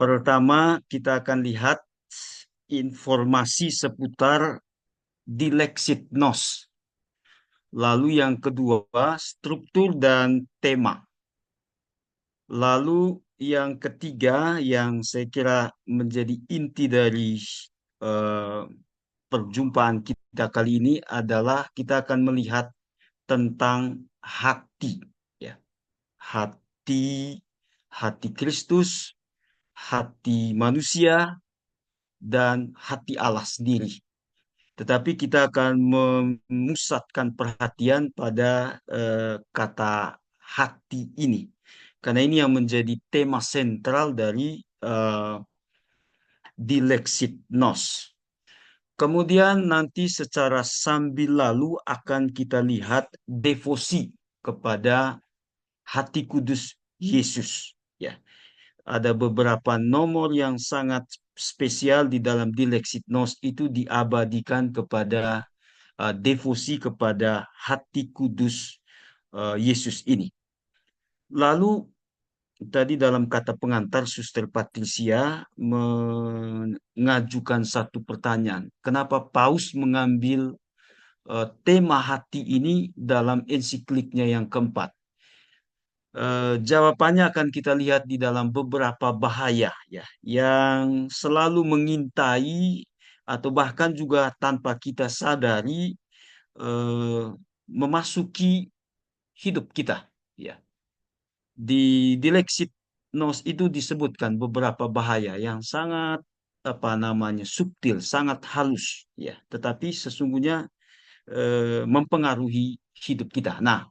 Pertama, kita akan lihat informasi seputar dileksit nos. Lalu yang kedua, struktur dan tema. Lalu yang ketiga yang saya kira menjadi inti dari eh, perjumpaan kita kali ini adalah kita akan melihat tentang hati, ya. Hati, hati Kristus, hati manusia, dan hati Allah sendiri. Tetapi kita akan memusatkan perhatian pada kata hati ini. Karena ini yang menjadi tema sentral dari dileksit nos. Kemudian nanti secara sambil lalu akan kita lihat devosi kepada hati kudus Yesus. Ya, ada beberapa nomor yang sangat spesial di dalam dileksit nos itu diabadikan kepada devosi kepada hati kudus Yesus ini. Lalu tadi dalam kata pengantar Suster Patricia mengajukan satu pertanyaan. Kenapa Paus mengambil tema hati ini dalam ensikliknya yang keempat? Jawabannya akan kita lihat di dalam beberapa bahaya ya yang selalu mengintai atau bahkan juga tanpa kita sadari eh, memasuki hidup kita ya. Di Lexit Nos itu disebutkan beberapa bahaya yang sangat apa namanya subtil, sangat halus ya, tetapi sesungguhnya mempengaruhi hidup kita. Nah,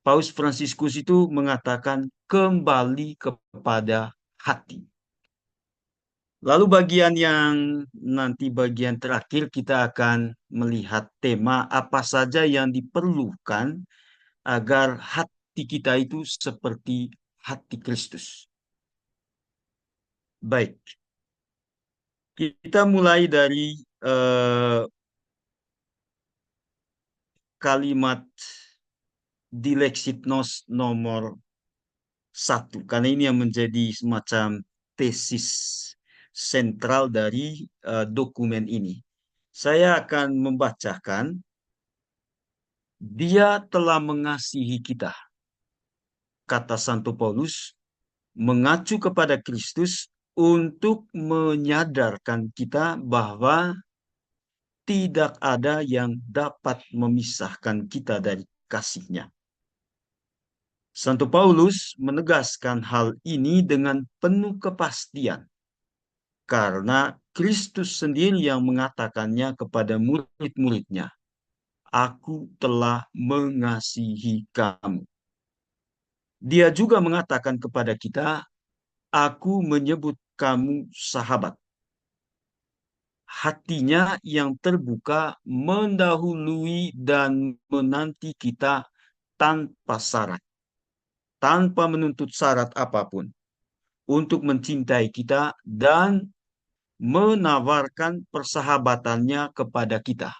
Paus Fransiskus itu mengatakan kembali kepada hati. Lalu bagian yang nanti bagian terakhir kita akan melihat tema apa saja yang diperlukan agar hati kita itu seperti hati Kristus. Baik, kita mulai dari eh, kalimat Dilexit Nos nomor 1. Karena ini yang menjadi semacam tesis sentral dari dokumen ini. Saya akan membacakan, Dia telah mengasihi kita, kata Santo Paulus, mengacu kepada Kristus untuk menyadarkan kita bahwa tidak ada yang dapat memisahkan kita dari kasih-Nya. Santo Paulus menegaskan hal ini dengan penuh kepastian karena Kristus sendiri yang mengatakannya kepada murid-muridnya, Aku telah mengasihi kamu. Dia juga mengatakan kepada kita, Aku menyebut kamu sahabat. Hatinya yang terbuka mendahului dan menanti kita tanpa syarat, tanpa menuntut syarat apapun, untuk mencintai kita dan menawarkan persahabatannya kepada kita.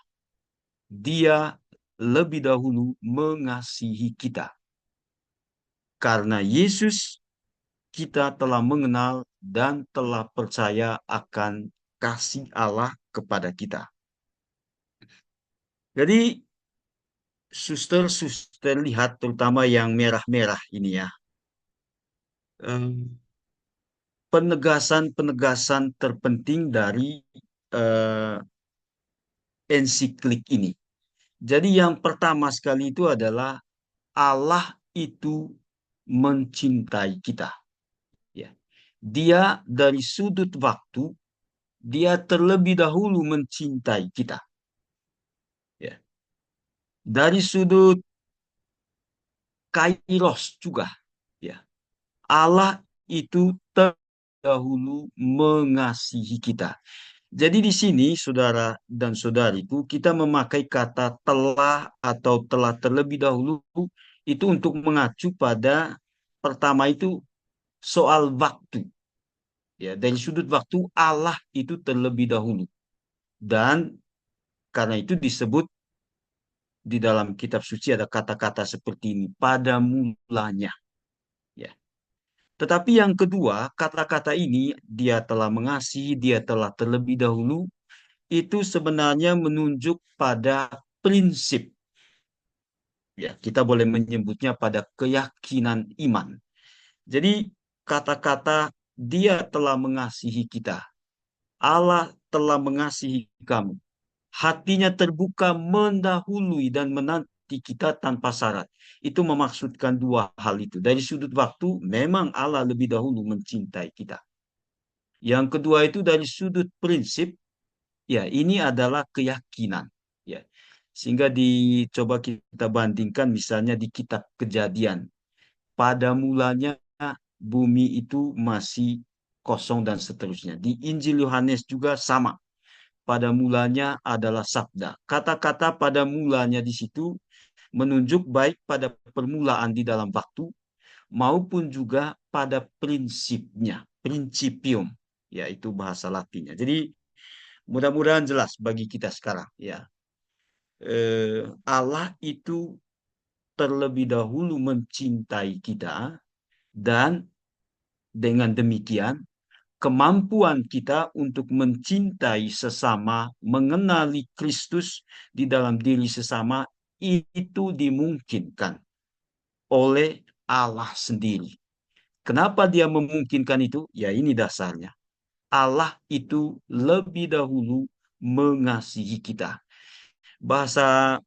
Dia lebih dahulu mengasihi kita. Karena Yesus kita telah mengenal dan telah percaya akan kasih Allah kepada kita. Jadi suster-suster lihat terutama yang merah-merah ini ya. Penegasan-penegasan terpenting dari eh, ensiklik ini. Jadi yang pertama sekali itu adalah Allah itu mencintai kita. Ya. Dia dari sudut waktu, dia terlebih dahulu mencintai kita. Ya. Dari sudut kairos juga. Ya. Allah itu terdahulu mengasihi kita. Jadi di sini, saudara dan saudariku, kita memakai kata telah atau telah terlebih dahulu itu untuk mengacu pada pertama itu soal waktu. Ya, dari sudut waktu Allah itu terlebih dahulu. Dan karena itu disebut di dalam kitab suci ada kata-kata seperti ini, pada mulanya. Ya. Tetapi yang kedua, kata-kata ini dia telah mengasihi, dia telah terlebih dahulu, itu sebenarnya menunjuk pada prinsip. Ya, kita boleh menyebutnya pada keyakinan iman. Jadi kata-kata dia telah mengasihi kita. Allah telah mengasihi kamu. Hatinya terbuka mendahului dan menanti kita tanpa syarat. Itu memaksudkan dua hal itu. Dari sudut waktu, memang Allah lebih dahulu mencintai kita. Yang kedua itu dari sudut prinsip, ya ini adalah keyakinan. Ya, sehingga dicoba kita bandingkan misalnya di kitab Kejadian. Pada mulanya bumi itu masih kosong dan seterusnya. Di Injil Yohanes juga sama. Pada mulanya adalah sabda. Kata-kata pada mulanya di situ menunjuk baik pada permulaan di dalam waktu maupun juga pada prinsipnya, principium, yaitu bahasa Latinnya. Jadi mudah-mudahan jelas bagi kita sekarang, ya. Allah itu terlebih dahulu mencintai kita dan dengan demikian kemampuan kita untuk mencintai sesama, mengenali Kristus di dalam diri sesama, itu dimungkinkan oleh Allah sendiri. Kenapa dia memungkinkan itu? Ya ini dasarnya. Allah itu lebih dahulu mengasihi kita. Bahasa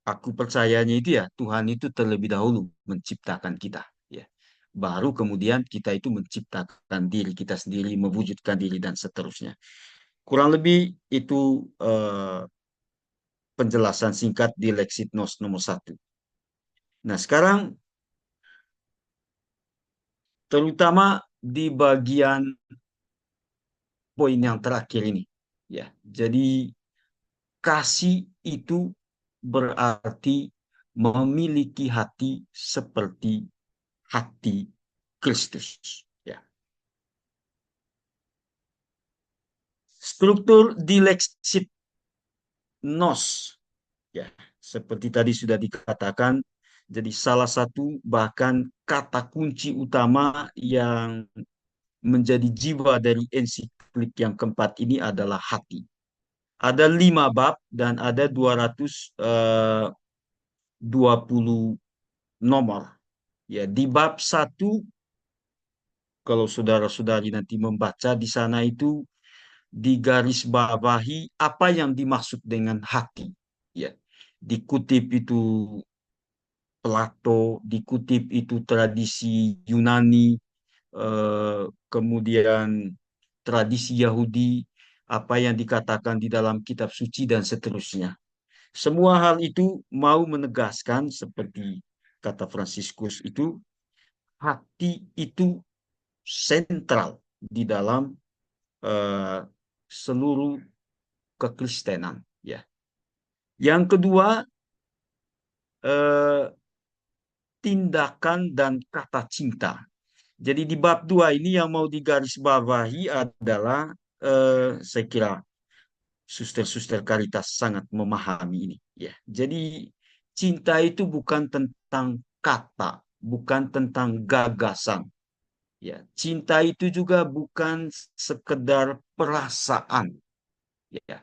aku percayanya itu ya, Tuhan itu terlebih dahulu menciptakan kita. Ya. Baru kemudian kita itu menciptakan diri kita sendiri, mewujudkan diri dan seterusnya. Kurang lebih itu penjelasan singkat di Lexitnos nomor 1. Nah sekarang terutama di bagian poin yang terakhir ini. Ya, jadi kasih itu berarti memiliki hati seperti hati Kristus. Ya. Struktur dileksit nos, ya, seperti tadi sudah dikatakan, jadi salah satu bahkan kata kunci utama yang menjadi jiwa dari ensiklik yang keempat ini adalah hati. Ada 5 bab dan ada 220 nomor. Ya, di bab 1 kalau saudara-saudari nanti membaca di sana itu digarisbawahi apa yang dimaksud dengan hati. Ya, dikutip itu Plato, dikutip itu tradisi Yunani, kemudian tradisi Yahudi, apa yang dikatakan di dalam kitab suci dan seterusnya. Semua hal itu mau menegaskan seperti kata Fransiskus itu, hati itu sentral di dalam uh, seluruh kekristenan. Ya. Yang kedua, uh, tindakan dan kata cinta. Jadi di bab 2 ini yang mau digarisbawahi adalah saya kira suster-suster Karitas sangat memahami ini. Ya, jadi cinta itu bukan tentang kata, bukan tentang gagasan. Ya, cinta itu juga bukan sekedar perasaan. Ya,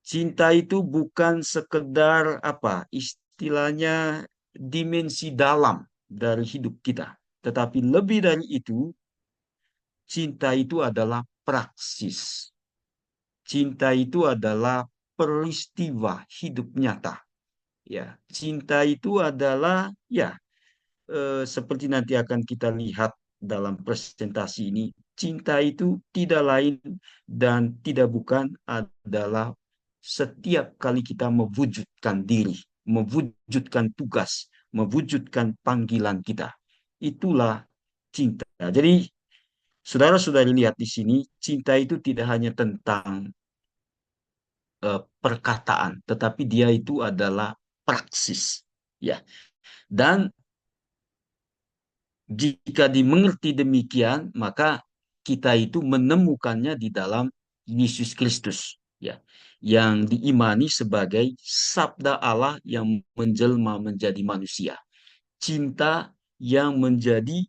cinta itu bukan sekedar apa istilahnya dimensi dalam dari hidup kita, tetapi lebih dari itu, cinta itu adalah praksis. Cinta itu adalah peristiwa hidup nyata. Ya, cinta itu adalah ya seperti nanti akan kita lihat dalam presentasi ini, cinta itu tidak lain dan tidak bukan adalah setiap kali kita mewujudkan diri, mewujudkan tugas, mewujudkan panggilan kita. Itulah cinta. Jadi, saudara-saudari lihat di sini, cinta itu tidak hanya tentang perkataan, tetapi dia itu adalah praksis. Ya. Dan jika dimengerti demikian, maka kita itu menemukannya di dalam Yesus Kristus, ya, yang diimani sebagai sabda Allah yang menjelma menjadi manusia. Cinta yang menjadi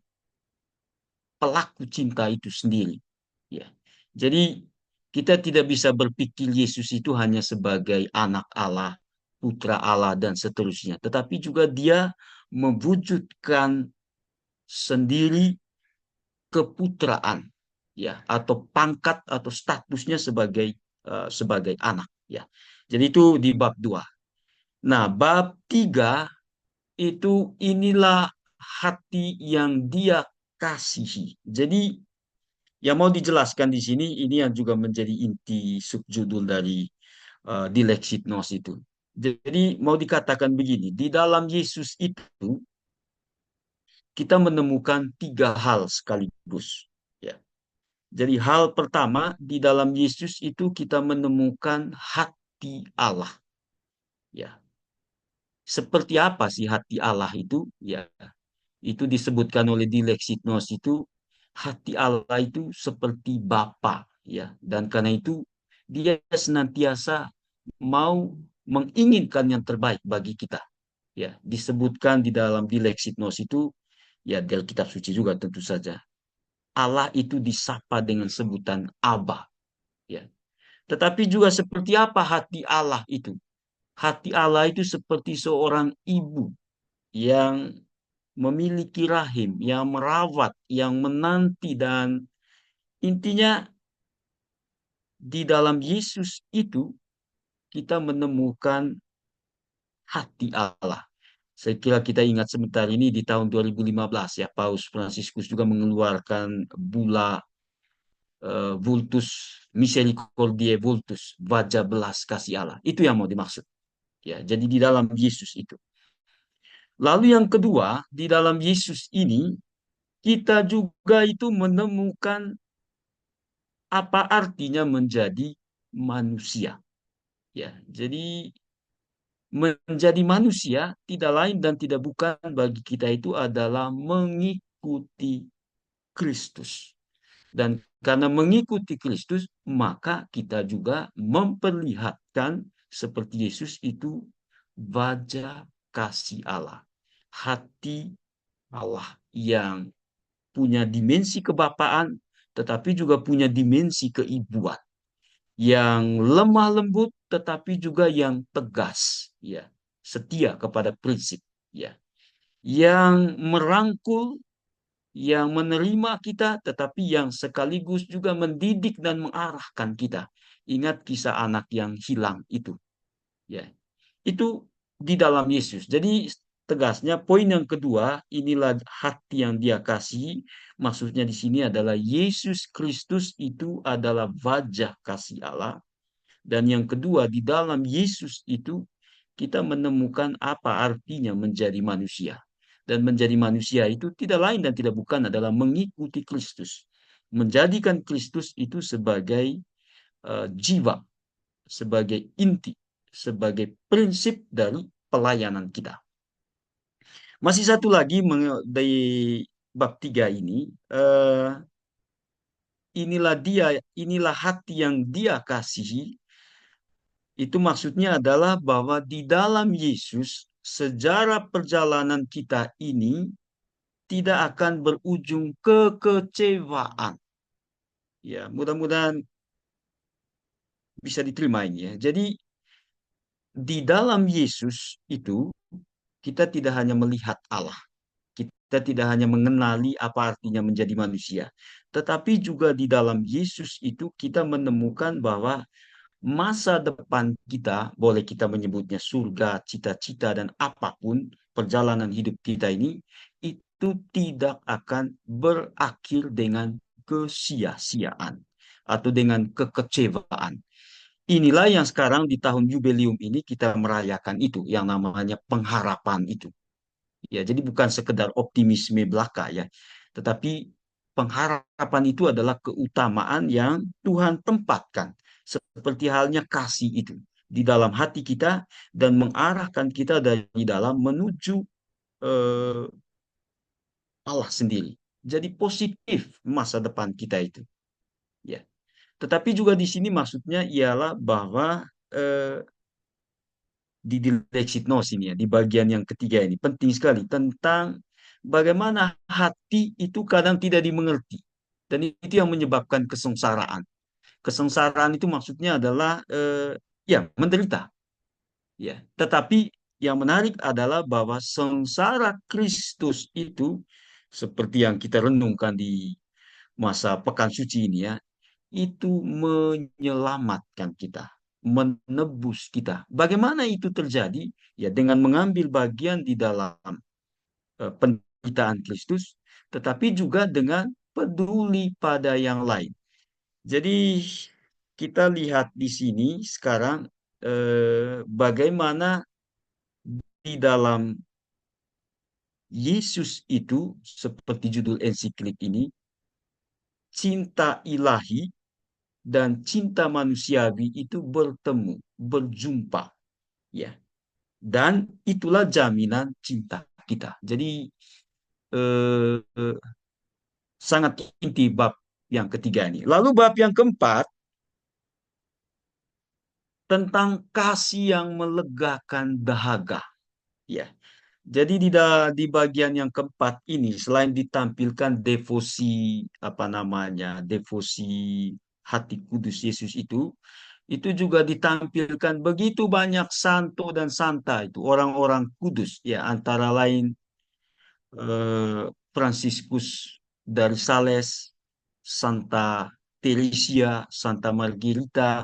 pelaku cinta itu sendiri. Ya. Jadi kita tidak bisa berpikir Yesus itu hanya sebagai anak Allah, putra Allah dan seterusnya, tetapi juga dia mewujudkan sendiri keputraan, ya, atau pangkat atau statusnya sebagai anak, ya. Jadi itu di bab 2. Nah, bab 3 itu inilah hati yang dia kasihi. Jadi yang mau dijelaskan di sini ini yang juga menjadi inti subjudul dari Dilexit Nos itu. Jadi mau dikatakan begini, di dalam Yesus itu kita menemukan 3 hal sekaligus. Ya. Jadi hal pertama di dalam Yesus itu kita menemukan hati Allah. Ya. Seperti apa sih hati Allah itu? Ya, itu disebutkan oleh Dilexitnos itu hati Allah itu seperti Bapa, ya. Dan karena itu dia senantiasa mau menginginkan yang terbaik bagi kita. Ya, disebutkan di dalam Dilexitnos itu ya dari kitab suci juga tentu saja. Allah itu disapa dengan sebutan Aba, ya. Tetapi juga seperti apa hati Allah itu? Hati Allah itu seperti seorang ibu yang memiliki rahim, yang merawat, yang menanti, dan intinya di dalam Yesus itu kita menemukan hati Allah. Saya kira kita ingat sebentar ini di tahun 2015 ya, Paus Fransiskus juga mengeluarkan bula Vultus Misericordiae Vultus, wajah belas kasih Allah. Itu yang mau dimaksud. Ya, jadi di dalam Yesus itu. Lalu yang kedua, di dalam Yesus ini kita juga itu menemukan apa artinya menjadi manusia. Ya, jadi menjadi manusia tidak lain dan tidak bukan bagi kita itu adalah mengikuti Kristus. Dan karena mengikuti Kristus, maka kita juga memperlihatkan seperti Yesus itu wajah kasih Allah. Hati Allah yang punya dimensi kebapaan, tetapi juga punya dimensi keibuan. Yang lemah lembut, tetapi juga yang tegas, ya, setia kepada prinsip, ya, yang merangkul, yang menerima kita, tetapi yang sekaligus juga mendidik dan mengarahkan kita. Ingat kisah anak yang hilang itu, ya. Itu di dalam Yesus. Jadi tegasnya poin yang kedua, inilah hati yang dia kasih. Maksudnya di sini adalah Yesus Kristus itu adalah wajah kasih Allah. Dan yang kedua, di dalam Yesus itu kita menemukan apa artinya menjadi manusia. Dan menjadi manusia itu tidak lain dan tidak bukan adalah mengikuti Kristus. Menjadikan Kristus itu sebagai jiwa, sebagai inti, sebagai prinsip dari pelayanan kita. Masih satu lagi dari bab 3 ini, inilah hati yang dia kasihi. Itu maksudnya adalah bahwa di dalam Yesus, sejarah perjalanan kita ini tidak akan berujung kekecewaan. Ya, mudah-mudahan bisa diterima ini ya. Jadi di dalam Yesus itu kita tidak hanya melihat Allah, kita tidak hanya mengenali apa artinya menjadi manusia, tetapi juga di dalam Yesus itu kita menemukan bahwa masa depan kita, boleh kita menyebutnya surga, cita-cita, dan apapun perjalanan hidup kita ini, itu tidak akan berakhir dengan kesia-siaan atau dengan kekecewaan. Inilah yang sekarang di tahun jubileum ini kita merayakan itu, yang namanya pengharapan itu. Ya, jadi bukan sekedar optimisme belaka ya, tetapi pengharapan itu adalah keutamaan yang Tuhan tempatkan, seperti halnya kasih itu di dalam hati kita dan mengarahkan kita dari dalam menuju eh, Allah sendiri. Jadi positif masa depan kita itu. Ya, tetapi juga di sini maksudnya ialah bahwa di Dilexit Nos ini ya, di bagian yang ketiga ini penting sekali tentang bagaimana hati itu kadang tidak dimengerti. Dan itu yang menyebabkan kesengsaraan. Kesengsaraan itu maksudnya adalah ya menderita. Ya, tetapi yang menarik adalah bahwa sengsara Kristus itu seperti yang kita renungkan di masa Pekan Suci ini ya, itu menyelamatkan kita, menebus kita. Bagaimana itu terjadi? Ya dengan mengambil bagian di dalam penderitaan Kristus, tetapi juga dengan peduli pada yang lain. Jadi kita lihat di sini sekarang bagaimana di dalam Yesus itu seperti judul ensiklik ini, cinta ilahi dan cinta manusiawi itu bertemu, berjumpa, ya. Dan itulah jaminan cinta kita. Jadi eh, sangat inti bab yang ketiga ini. Lalu bab yang keempat tentang kasih yang melegakan dahaga. Ya, jadi di bagian yang keempat ini selain ditampilkan devosi apa namanya devosi hati kudus Yesus itu juga ditampilkan begitu banyak santo dan santa itu orang-orang kudus ya antara lain Fransiskus dari Sales, Santa Teresia, Santa Margherita,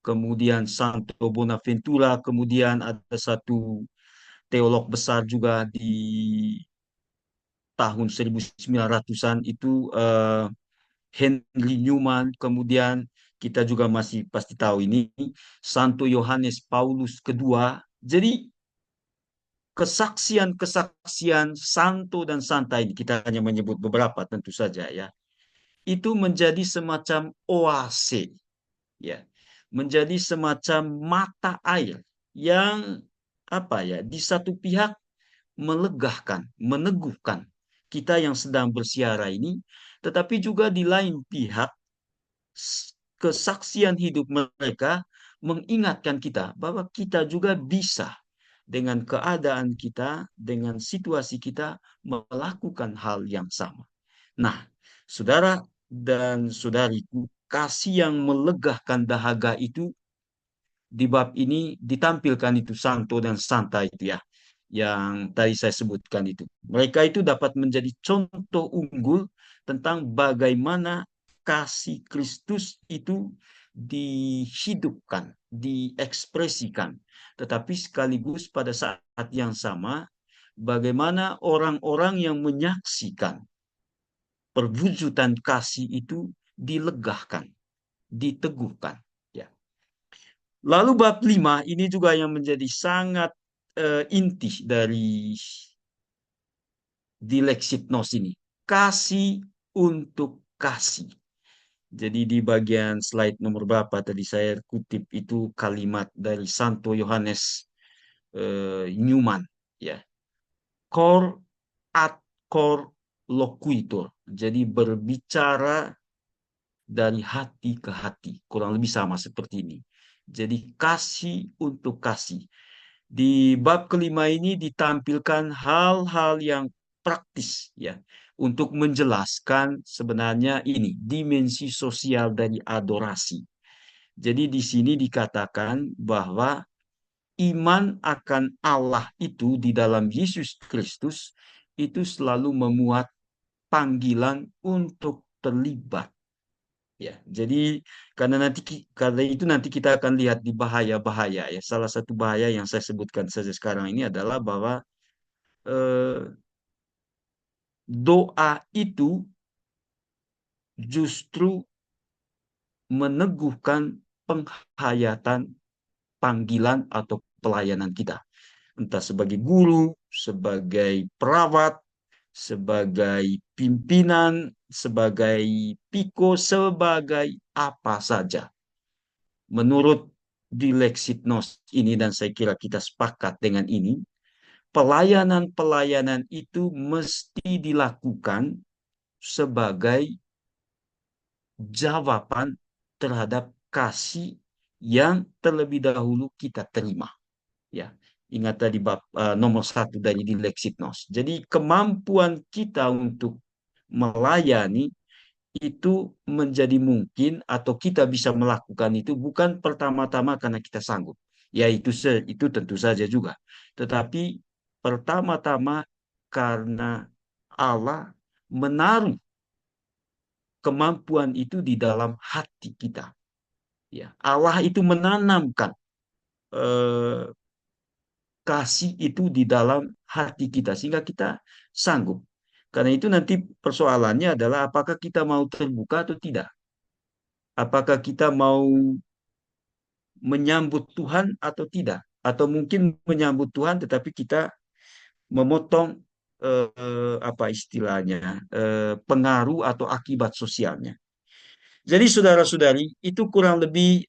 kemudian Santo Bonaventura, kemudian ada satu teolog besar juga di tahun 1900-an itu Henry Newman, kemudian kita juga masih pasti tahu ini Santo Yohanes Paulus kedua. Jadi kesaksian-kesaksian santo dan santa ini kita hanya menyebut beberapa tentu saja ya. Itu menjadi semacam oase ya. Menjadi semacam mata air yang apa ya, di satu pihak melegakan, meneguhkan kita yang sedang bersiara ini, tetapi juga di lain pihak kesaksian hidup mereka mengingatkan kita bahwa kita juga bisa dengan keadaan kita, dengan situasi kita melakukan hal yang sama. Nah, saudara dan saudariku, kasih yang melegahkan dahaga itu di bab ini ditampilkan itu santo dan santa itu ya, yang tadi saya sebutkan itu. Mereka itu dapat menjadi contoh unggul tentang bagaimana kasih Kristus itu dihidupkan, diekspresikan. Tetapi sekaligus pada saat yang sama, bagaimana orang-orang yang menyaksikan perwujudan kasih itu dilegahkan, diteguhkan. Ya. Lalu bab 5 ini juga yang menjadi sangat inti dari dileksit nos ini. Kasih untuk kasih. Jadi di bagian slide nomor berapa tadi saya kutip itu kalimat dari Santo Yohanes Newman. Ya. Cor ad cor loquitur. Jadi berbicara dari hati ke hati. Kurang lebih sama seperti ini. Jadi kasih untuk kasih. Di bab kelima ini ditampilkan hal-hal yang praktis ya untuk menjelaskan sebenarnya ini dimensi sosial dari adorasi. Jadi di sini dikatakan bahwa iman akan Allah itu di dalam Yesus Kristus itu selalu memuat panggilan untuk terlibat. Ya, jadi karena itu nanti kita akan lihat di bahaya-bahaya ya. Salah satu bahaya yang saya sebutkan saja sekarang ini adalah bahwa eh, doa itu justru meneguhkan penghayatan panggilan atau pelayanan kita. Entah sebagai guru, sebagai perawat, sebagai pimpinan, sebagai piko, sebagai apa saja. Menurut Dilexitnos ini, dan saya kira kita sepakat dengan ini, pelayanan-pelayanan itu mesti dilakukan sebagai jawaban terhadap kasih yang terlebih dahulu kita terima. Ya, Ingat tadi bab nomor satu dari Dilexitnos. Jadi kemampuan kita untuk melayani itu menjadi mungkin atau kita bisa melakukan itu bukan pertama-tama karena kita sanggup. Ya itu tentu saja juga. Tetapi pertama-tama karena Allah menaruh kemampuan itu di dalam hati kita. Ya, Allah itu menanamkan eh, kasih itu di dalam hati kita sehingga kita sanggup. Karena itu nanti persoalannya adalah apakah kita mau terbuka atau tidak. Apakah kita mau menyambut Tuhan atau tidak. Atau mungkin menyambut Tuhan tetapi kita memotong apa istilahnya pengaruh atau akibat sosialnya. Jadi saudara-saudari itu kurang lebih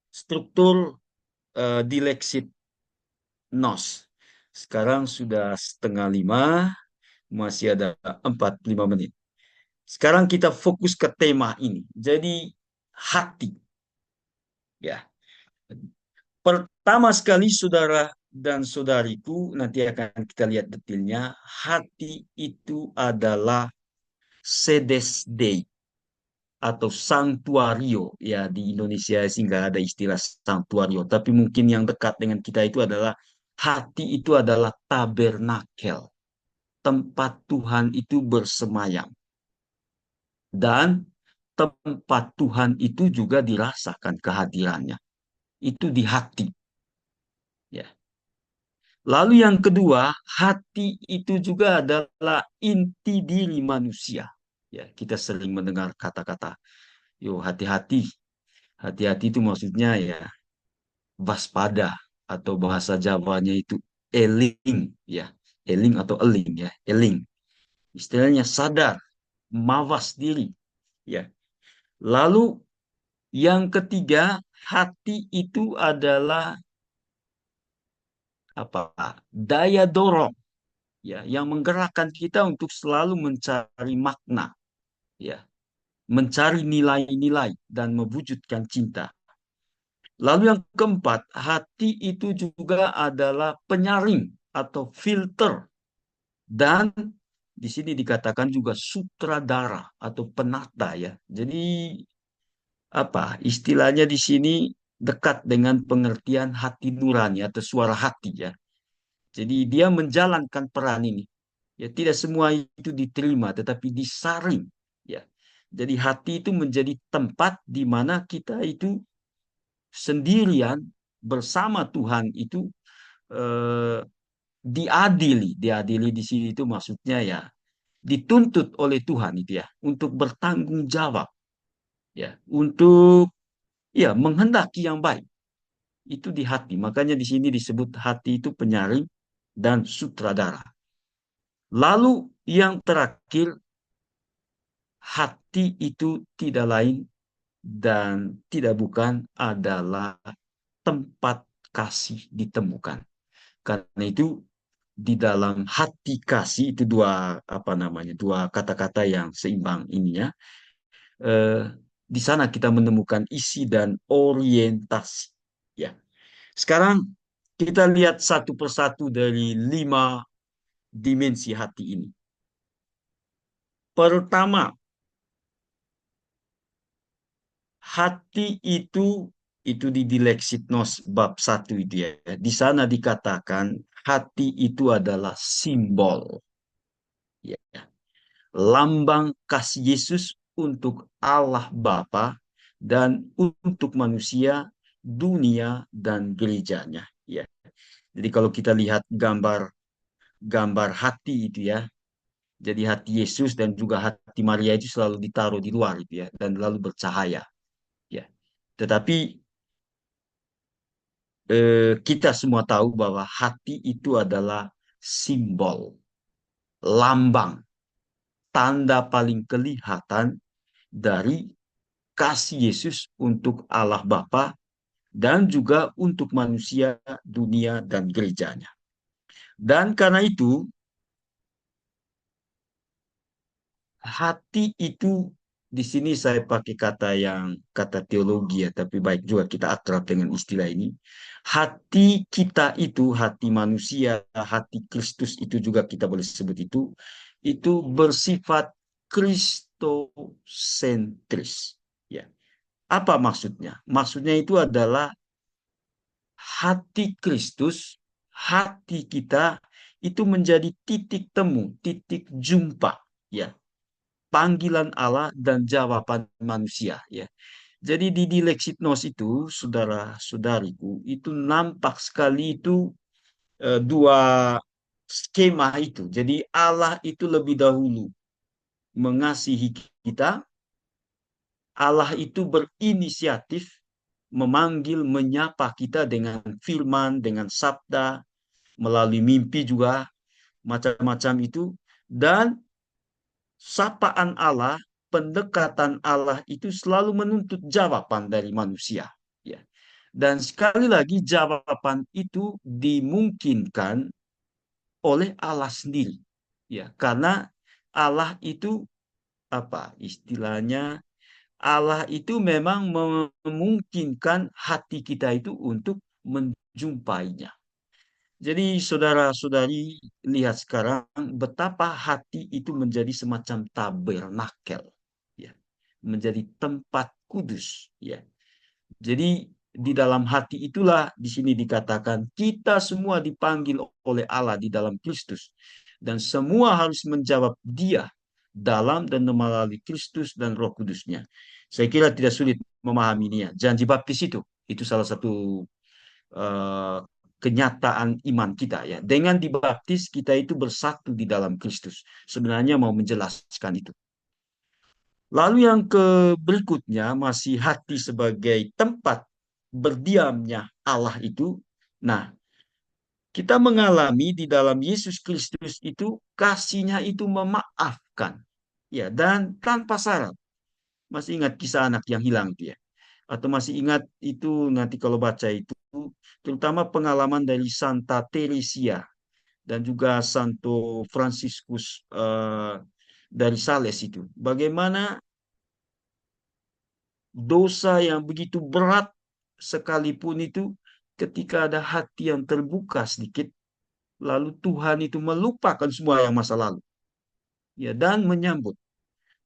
struktur dileksit NOS. Sekarang sudah setengah lima, masih ada 45 menit. Sekarang kita fokus ke tema ini. Jadi hati, ya. Pertama sekali saudara dan saudariku, nanti akan kita lihat detailnya. Hati itu adalah sedes Dei atau sanctuario. Ya, di Indonesia sih nggak ada istilah sanctuario. Tapi mungkin yang dekat dengan kita itu adalah hati itu adalah tabernakel. Tempat Tuhan itu bersemayam. Dan tempat Tuhan itu juga dirasakan kehadirannya. Itu di hati. Ya. Lalu yang kedua, hati itu juga adalah inti diri manusia. Ya, kita sering mendengar kata-kata, yo hati-hati. Hati-hati itu maksudnya ya waspada atau bahasa Jawanya itu eling, ya. Eling atau eling ya, eling. Istilahnya sadar, mawas diri, ya. Lalu yang ketiga, hati itu adalah apa? Daya dorong, ya, yang menggerakkan kita untuk selalu mencari makna, ya, mencari nilai-nilai dan mewujudkan cinta. Lalu yang keempat, hati itu juga adalah penyaring atau filter dan di sini dikatakan juga sutradara atau penata ya. Jadi apa istilahnya di sini dekat dengan pengertian hati nurani atau suara hati ya. Jadi dia menjalankan peran ini. Ya tidak semua itu diterima tetapi disaring ya. Jadi hati itu menjadi tempat di mana kita itu sendirian bersama Tuhan itu eh, diadili. Diadili di sini itu maksudnya ya dituntut oleh Tuhan itu ya untuk bertanggung jawab ya untuk ya menghendaki yang baik itu di hati. Makanya di sini disebut hati itu penyaring dan sutradara. Lalu yang terakhir, hati itu tidak lain dan tidak bukan adalah tempat kasih ditemukan. Karena itu di dalam hati kasih itu dua apa namanya dua kata-kata yang seimbang ini ya. Eh, di sana kita menemukan isi dan orientasi. Ya. Sekarang kita lihat satu persatu dari lima dimensi hati ini. Pertama, hati itu di Dilexitnos bab satu itu ya. Di sana dikatakan hati itu adalah simbol, ya, lambang kasih Yesus untuk Allah Bapa dan untuk manusia, dunia dan gerejanya. Ya. Jadi kalau kita lihat gambar gambar hati itu ya, jadi hati Yesus dan juga hati Maria itu selalu ditaruh di luar itu ya dan lalu bercahaya. Ya. Tetapi kita semua tahu bahwa hati itu adalah simbol, lambang, tanda paling kelihatan dari kasih Yesus untuk Allah Bapa dan juga untuk manusia, dunia, dan gerejanya. Dan karena itu, hati itu di sini saya pakai kata teologi ya, tapi baik juga kita akrab dengan istilah ini. Hati kita itu, hati manusia, hati Kristus itu juga kita boleh sebut itu bersifat kristosentris. Ya. Apa maksudnya? Maksudnya itu adalah hati Kristus, hati kita itu menjadi titik temu, titik jumpa, ya, panggilan Allah dan jawaban manusia, ya. Jadi di Dilexitnos itu, saudara-saudariku, itu nampak sekali itu dua skema itu. Jadi Allah itu lebih dahulu mengasihi kita, Allah itu berinisiatif memanggil, menyapa kita dengan firman, dengan sabda, melalui mimpi juga, macam-macam itu. Dan sapaan Allah, pendekatan Allah itu selalu menuntut jawaban dari manusia. Ya. Dan sekali lagi jawaban itu dimungkinkan oleh Allah sendiri. Ya, karena Allah itu apa istilahnya? Allah itu memang memungkinkan hati kita itu untuk menjumpainya. Jadi saudara-saudari lihat sekarang betapa hati itu menjadi semacam tabernakel, ya, menjadi tempat kudus, ya. Jadi di dalam hati itulah di sini dikatakan kita semua dipanggil oleh Allah di dalam Kristus dan semua harus menjawab Dia dalam dan melalui Kristus dan Roh Kudusnya. Saya kira tidak sulit memahami ini ya. Janji baptis itu salah satu eh, kenyataan iman kita ya. Dengan dibaptis kita itu bersatu di dalam Kristus. Sebenarnya mau menjelaskan itu. Lalu yang berikutnya masih hati sebagai tempat berdiamnya Allah itu. Nah, kita mengalami di dalam Yesus Kristus itu kasihnya itu memaafkan. Ya, dan tanpa syarat. Masih ingat kisah anak yang hilang itu ya? Atau masih ingat itu nanti kalau baca itu, terutama pengalaman dari Santa Teresia dan juga Santo Franciscus dari Sales itu. Bagaimana dosa yang begitu berat sekalipun itu ketika ada hati yang terbuka sedikit, lalu Tuhan itu melupakan semua yang masa lalu. Ya, dan menyambut.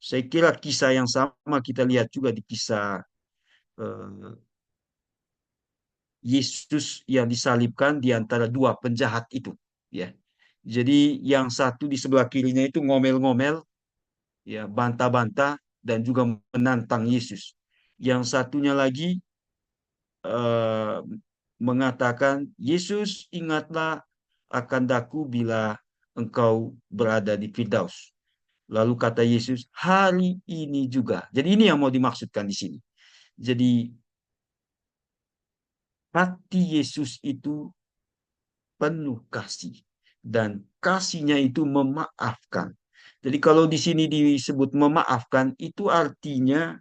Saya kira kisah yang sama kita lihat juga di kisah eh, Yesus yang disalibkan di antara dua penjahat itu. Ya, jadi yang satu di sebelah kirinya itu ngomel-ngomel, ya, bantah-bantah dan juga menantang Yesus. Yang satunya lagi eh, mengatakan, Yesus ingatlah akan daku bila engkau berada di Firdaus. Lalu kata Yesus, hari ini juga. Jadi ini yang mau dimaksudkan di sini. Jadi hati Yesus itu penuh kasih. Dan kasihnya itu memaafkan. Jadi kalau di sini disebut memaafkan, itu artinya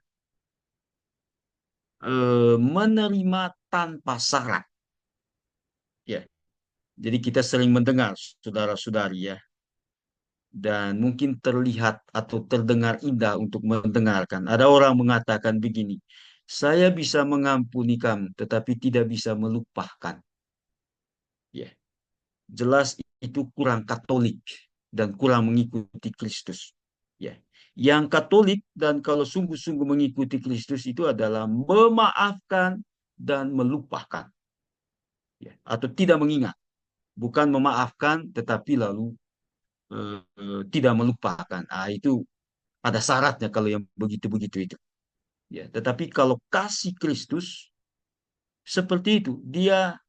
menerima tanpa syarat. Ya, jadi kita sering mendengar, saudara-saudari ya, dan mungkin terlihat atau terdengar indah untuk mendengarkan. Ada orang mengatakan begini, saya bisa mengampuni kamu, tetapi tidak bisa melupakan. Ya, jelas itu kurang Katolik dan kurang mengikuti Kristus. Ya, yang Katolik dan kalau sungguh-sungguh mengikuti Kristus itu adalah memaafkan dan melupakan, ya, atau tidak mengingat, bukan memaafkan tetapi lalu tidak melupakan. Ah, itu ada syaratnya kalau yang begitu-begitu itu. Ya, tetapi kalau kasih Kristus seperti itu, dia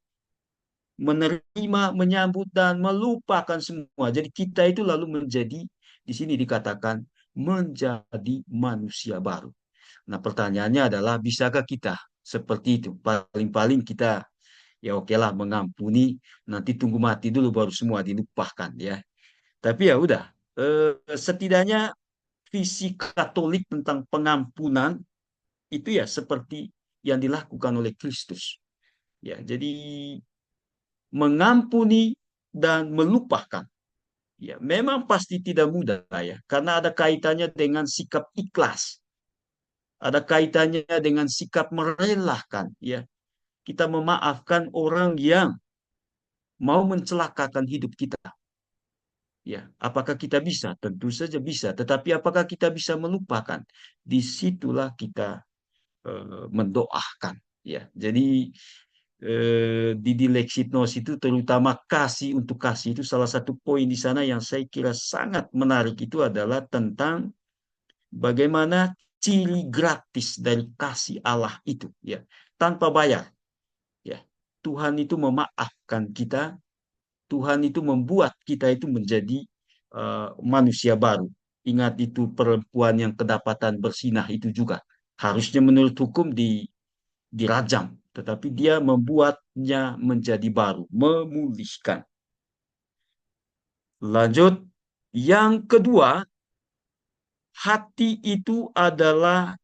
menerima, menyambut dan melupakan semua. Jadi kita itu lalu menjadi di sini dikatakan menjadi manusia baru. Nah, pertanyaannya adalah bisakah kita seperti itu? Paling-paling kita ya oke lah mengampuni, nanti tunggu mati dulu baru semua dilupakan ya. Tapi ya udah, setidaknya visi Katolik tentang pengampunan itu ya seperti yang dilakukan oleh Kristus. Ya, jadi mengampuni dan melupakan. Ya, memang pasti tidak mudah ya, karena ada kaitannya dengan sikap ikhlas. Ada kaitannya dengan sikap merelakan, ya. Kita memaafkan orang yang mau mencelakakan hidup kita. Ya, apakah kita bisa? Tentu saja bisa. Tetapi apakah kita bisa melupakan? Disitulah kita mendoakan. Ya, jadi di dileksidnos itu terutama kasih untuk kasih itu salah satu poin di sana yang saya kira sangat menarik itu adalah tentang bagaimana ciri gratis dari kasih Allah itu, ya, tanpa bayar. Ya, Tuhan itu memaafkan kita, Tuhan itu membuat kita itu menjadi manusia baru. Ingat itu perempuan yang kedapatan bersinah itu juga harusnya menurut hukum dirajam, tetapi dia membuatnya menjadi baru, memulihkan. Lanjut, yang kedua, hati itu adalah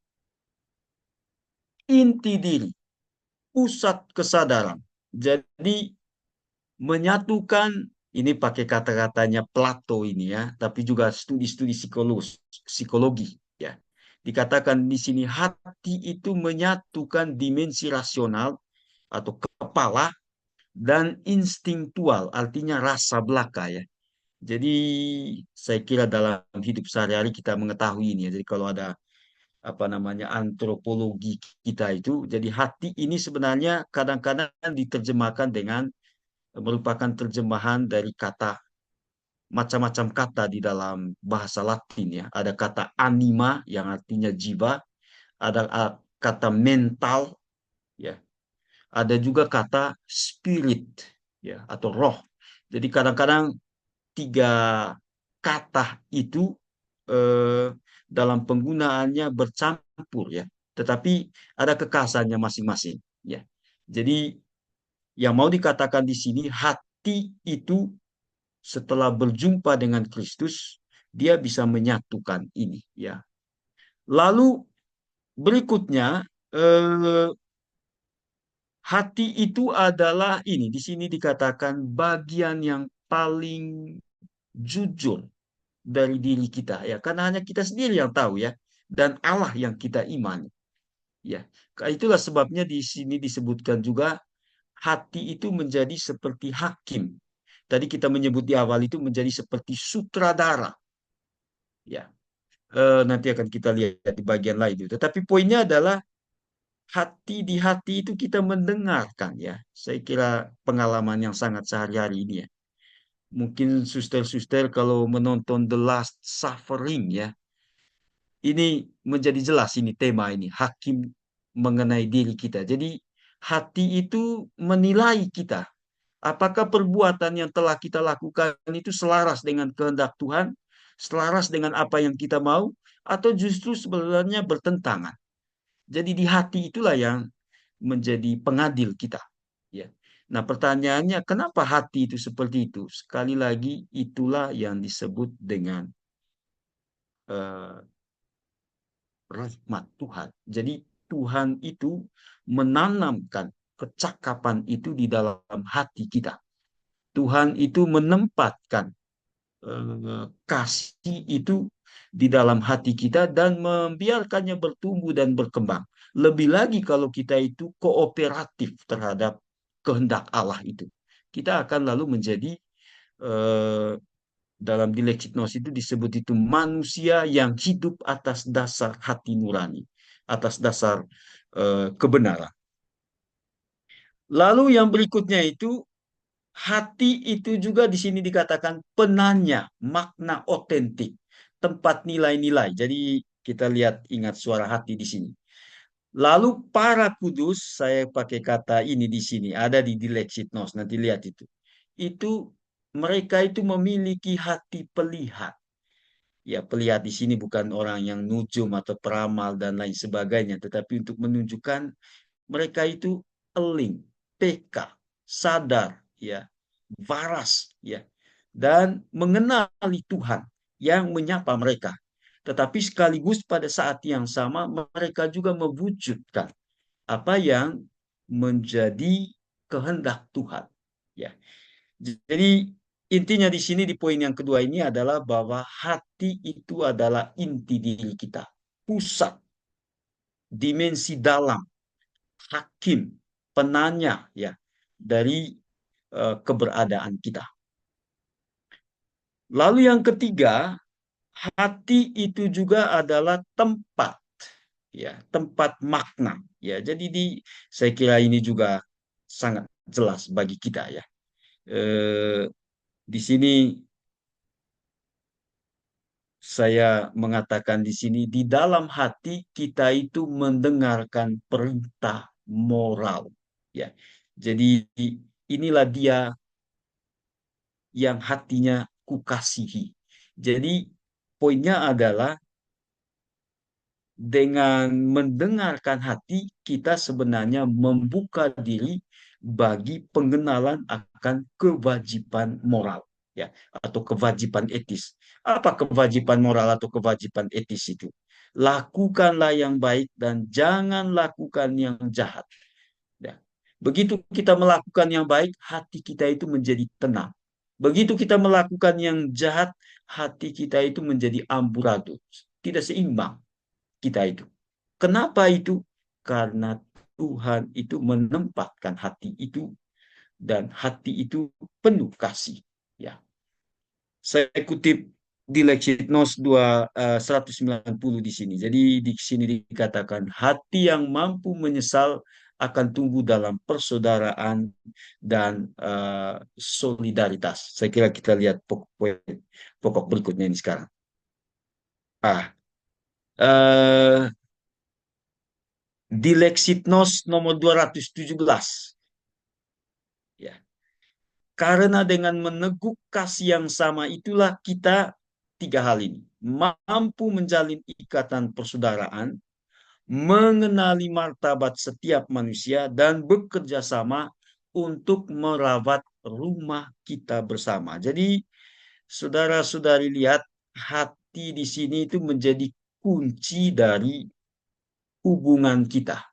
inti diri, pusat kesadaran. Jadi menyatukan, ini pakai kata-katanya Plato ini ya, tapi juga studi-studi psikologi ya. Dikatakan di sini hati itu menyatukan dimensi rasional atau kepala dan instingtual, artinya rasa belaka ya. Jadi saya kira dalam hidup sehari-hari kita mengetahui ini ya. Jadi kalau ada apa namanya antropologi kita itu, jadi hati ini sebenarnya kadang-kadang diterjemahkan dengan merupakan terjemahan dari kata macam-macam kata di dalam bahasa Latin ya. Ada kata anima yang artinya jiwa, ada kata mental ya, ada juga kata spirit ya atau roh. Jadi kadang-kadang tiga kata itu eh, dalam penggunaannya bercampur ya, tetapi ada kekhasannya masing-masing ya. Jadi yang mau dikatakan di sini hati itu setelah berjumpa dengan Kristus dia bisa menyatukan ini ya. Lalu berikutnya hati itu adalah ini di sini dikatakan bagian yang paling jujur dari diri kita ya karena hanya kita sendiri yang tahu ya dan Allah yang kita imani ya. Itulah sebabnya di sini disebutkan juga hati itu menjadi seperti hakim. Tadi kita menyebut di awal itu menjadi seperti sutradara ya. Nanti akan kita lihat di bagian lain itu. Tetapi poinnya adalah di hati itu kita mendengarkan ya. Saya kira pengalaman yang sangat sehari-hari ini ya. Mungkin suster-suster kalau menonton The Last Suffering ya, ini menjadi jelas ini tema ini, hakim mengenai diri kita. Jadi hati itu menilai kita. Apakah perbuatan yang telah kita lakukan itu selaras dengan kehendak Tuhan, selaras dengan apa yang kita mau, atau justru sebenarnya bertentangan. Jadi di hati itulah yang menjadi pengadil kita. Ya. Nah, pertanyaannya, kenapa hati itu seperti itu? Sekali lagi, itulah yang disebut dengan eh, rahmat Tuhan. Jadi Tuhan itu menanamkan kecakapan itu di dalam hati kita. Tuhan itu menempatkan kasih itu di dalam hati kita dan membiarkannya bertumbuh dan berkembang. Lebih lagi kalau kita itu kooperatif terhadap kehendak Allah itu. Kita akan lalu menjadi eh, dalam dileksiknos itu disebut itu manusia yang hidup atas dasar hati nurani, atas dasar kebenaran. Lalu yang berikutnya itu hati itu juga di sini dikatakan penanya, makna otentik, tempat nilai-nilai. Jadi kita lihat ingat suara hati di sini. Lalu para kudus, saya pakai kata ini di sini, ada di Dilexitnos, nanti lihat itu. Itu mereka itu memiliki hati pelihat. Ya, pelihat di sini bukan orang yang nujum atau peramal dan lain sebagainya, tetapi untuk menunjukkan mereka itu eling, peka, sadar, ya, waras, ya, dan mengenali Tuhan yang menyapa mereka. Tetapi sekaligus pada saat yang sama mereka juga mewujudkan apa yang menjadi kehendak Tuhan. Ya, jadi intinya di sini di poin yang kedua ini adalah bahwa hati itu adalah inti diri kita, pusat. dimensi dalam, hakim, penanya ya dari keberadaan kita. Lalu yang ketiga, hati itu juga adalah tempat, ya, tempat makna. Ya, jadi saya kira ini juga sangat jelas bagi kita ya. Eh, di sini saya mengatakan di sini di dalam hati kita itu mendengarkan perintah moral. Ya, jadi inilah dia yang hatinya kukasihi. Jadi poinnya adalah dengan mendengarkan hati, kita sebenarnya membuka diri bagi pengenalan akan kewajiban moral, ya, atau kewajiban etis. Apa kewajiban moral atau kewajiban etis itu? Lakukanlah yang baik dan jangan lakukan yang jahat. Ya. Begitu kita melakukan yang baik, hati kita itu menjadi tenang. Begitu kita melakukan yang jahat, hati kita itu menjadi amburadul, tidak seimbang kita itu. Kenapa itu? Karena Tuhan itu menempatkan hati itu dan hati itu penuh kasih. Ya, saya kutip di Lexinos 190 di sini. Jadi di sini dikatakan hati yang mampu menyesal akan tumbuh dalam persaudaraan dan solidaritas. Saya kira kita lihat pokok berikutnya ini sekarang. Ah, eh, di Lexinos nomor 217. Ya. Karena dengan meneguk kasih yang sama itulah kita tiga hal ini. Mampu menjalin ikatan persaudaraan, mengenali martabat setiap manusia, dan bekerja sama untuk merawat rumah kita bersama. Jadi, saudara-saudari lihat, hati di sini itu menjadi kunci dari hubungan kita,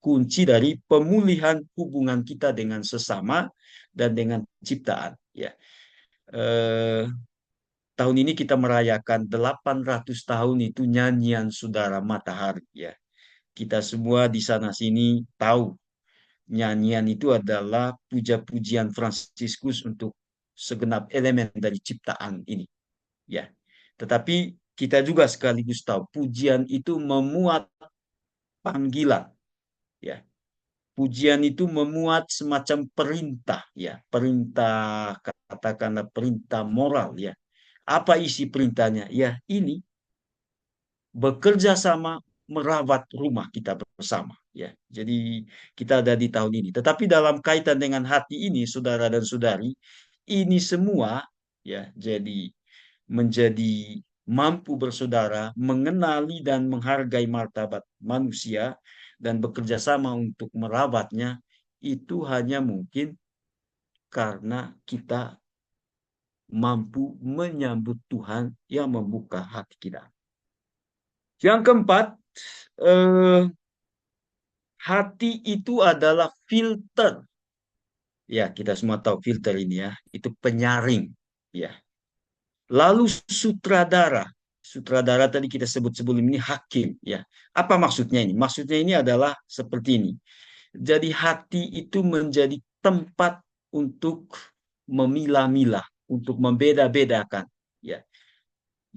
kunci dari pemulihan hubungan kita dengan sesama dan dengan ciptaan. Ya, eh, tahun ini kita merayakan 800 tahun itu nyanyian Saudara Matahari. Ya, kita semua di sana sini tahu nyanyian itu adalah puja-pujian Fransiskus untuk segenap elemen dari ciptaan ini. Ya, tetapi kita juga sekaligus tahu pujian itu memuat panggilan. Ya, pujian itu memuat semacam perintah, ya, perintah, katakanlah perintah moral, ya. Apa isi perintahnya? Ya, ini bekerja sama merawat rumah kita bersama, ya. Jadi kita ada di tahun ini. Tetapi dalam kaitan dengan hati ini, saudara dan saudari, ini semua, ya, jadi menjadi mampu bersaudara, mengenali dan menghargai martabat manusia, dan bekerja sama untuk merawatnya, itu hanya mungkin karena kita mampu menyambut Tuhan yang membuka hati kita. Yang keempat, eh, hati itu adalah filter. Ya, kita semua tahu filter ini ya, itu penyaring. Ya, lalu sutradara. Sutradara tadi kita sebut sebelum ini hakim, ya. Apa maksudnya ini? Maksudnya ini adalah seperti ini. Jadi hati itu menjadi tempat untuk memilah-milah, untuk membeda-bedakan, ya,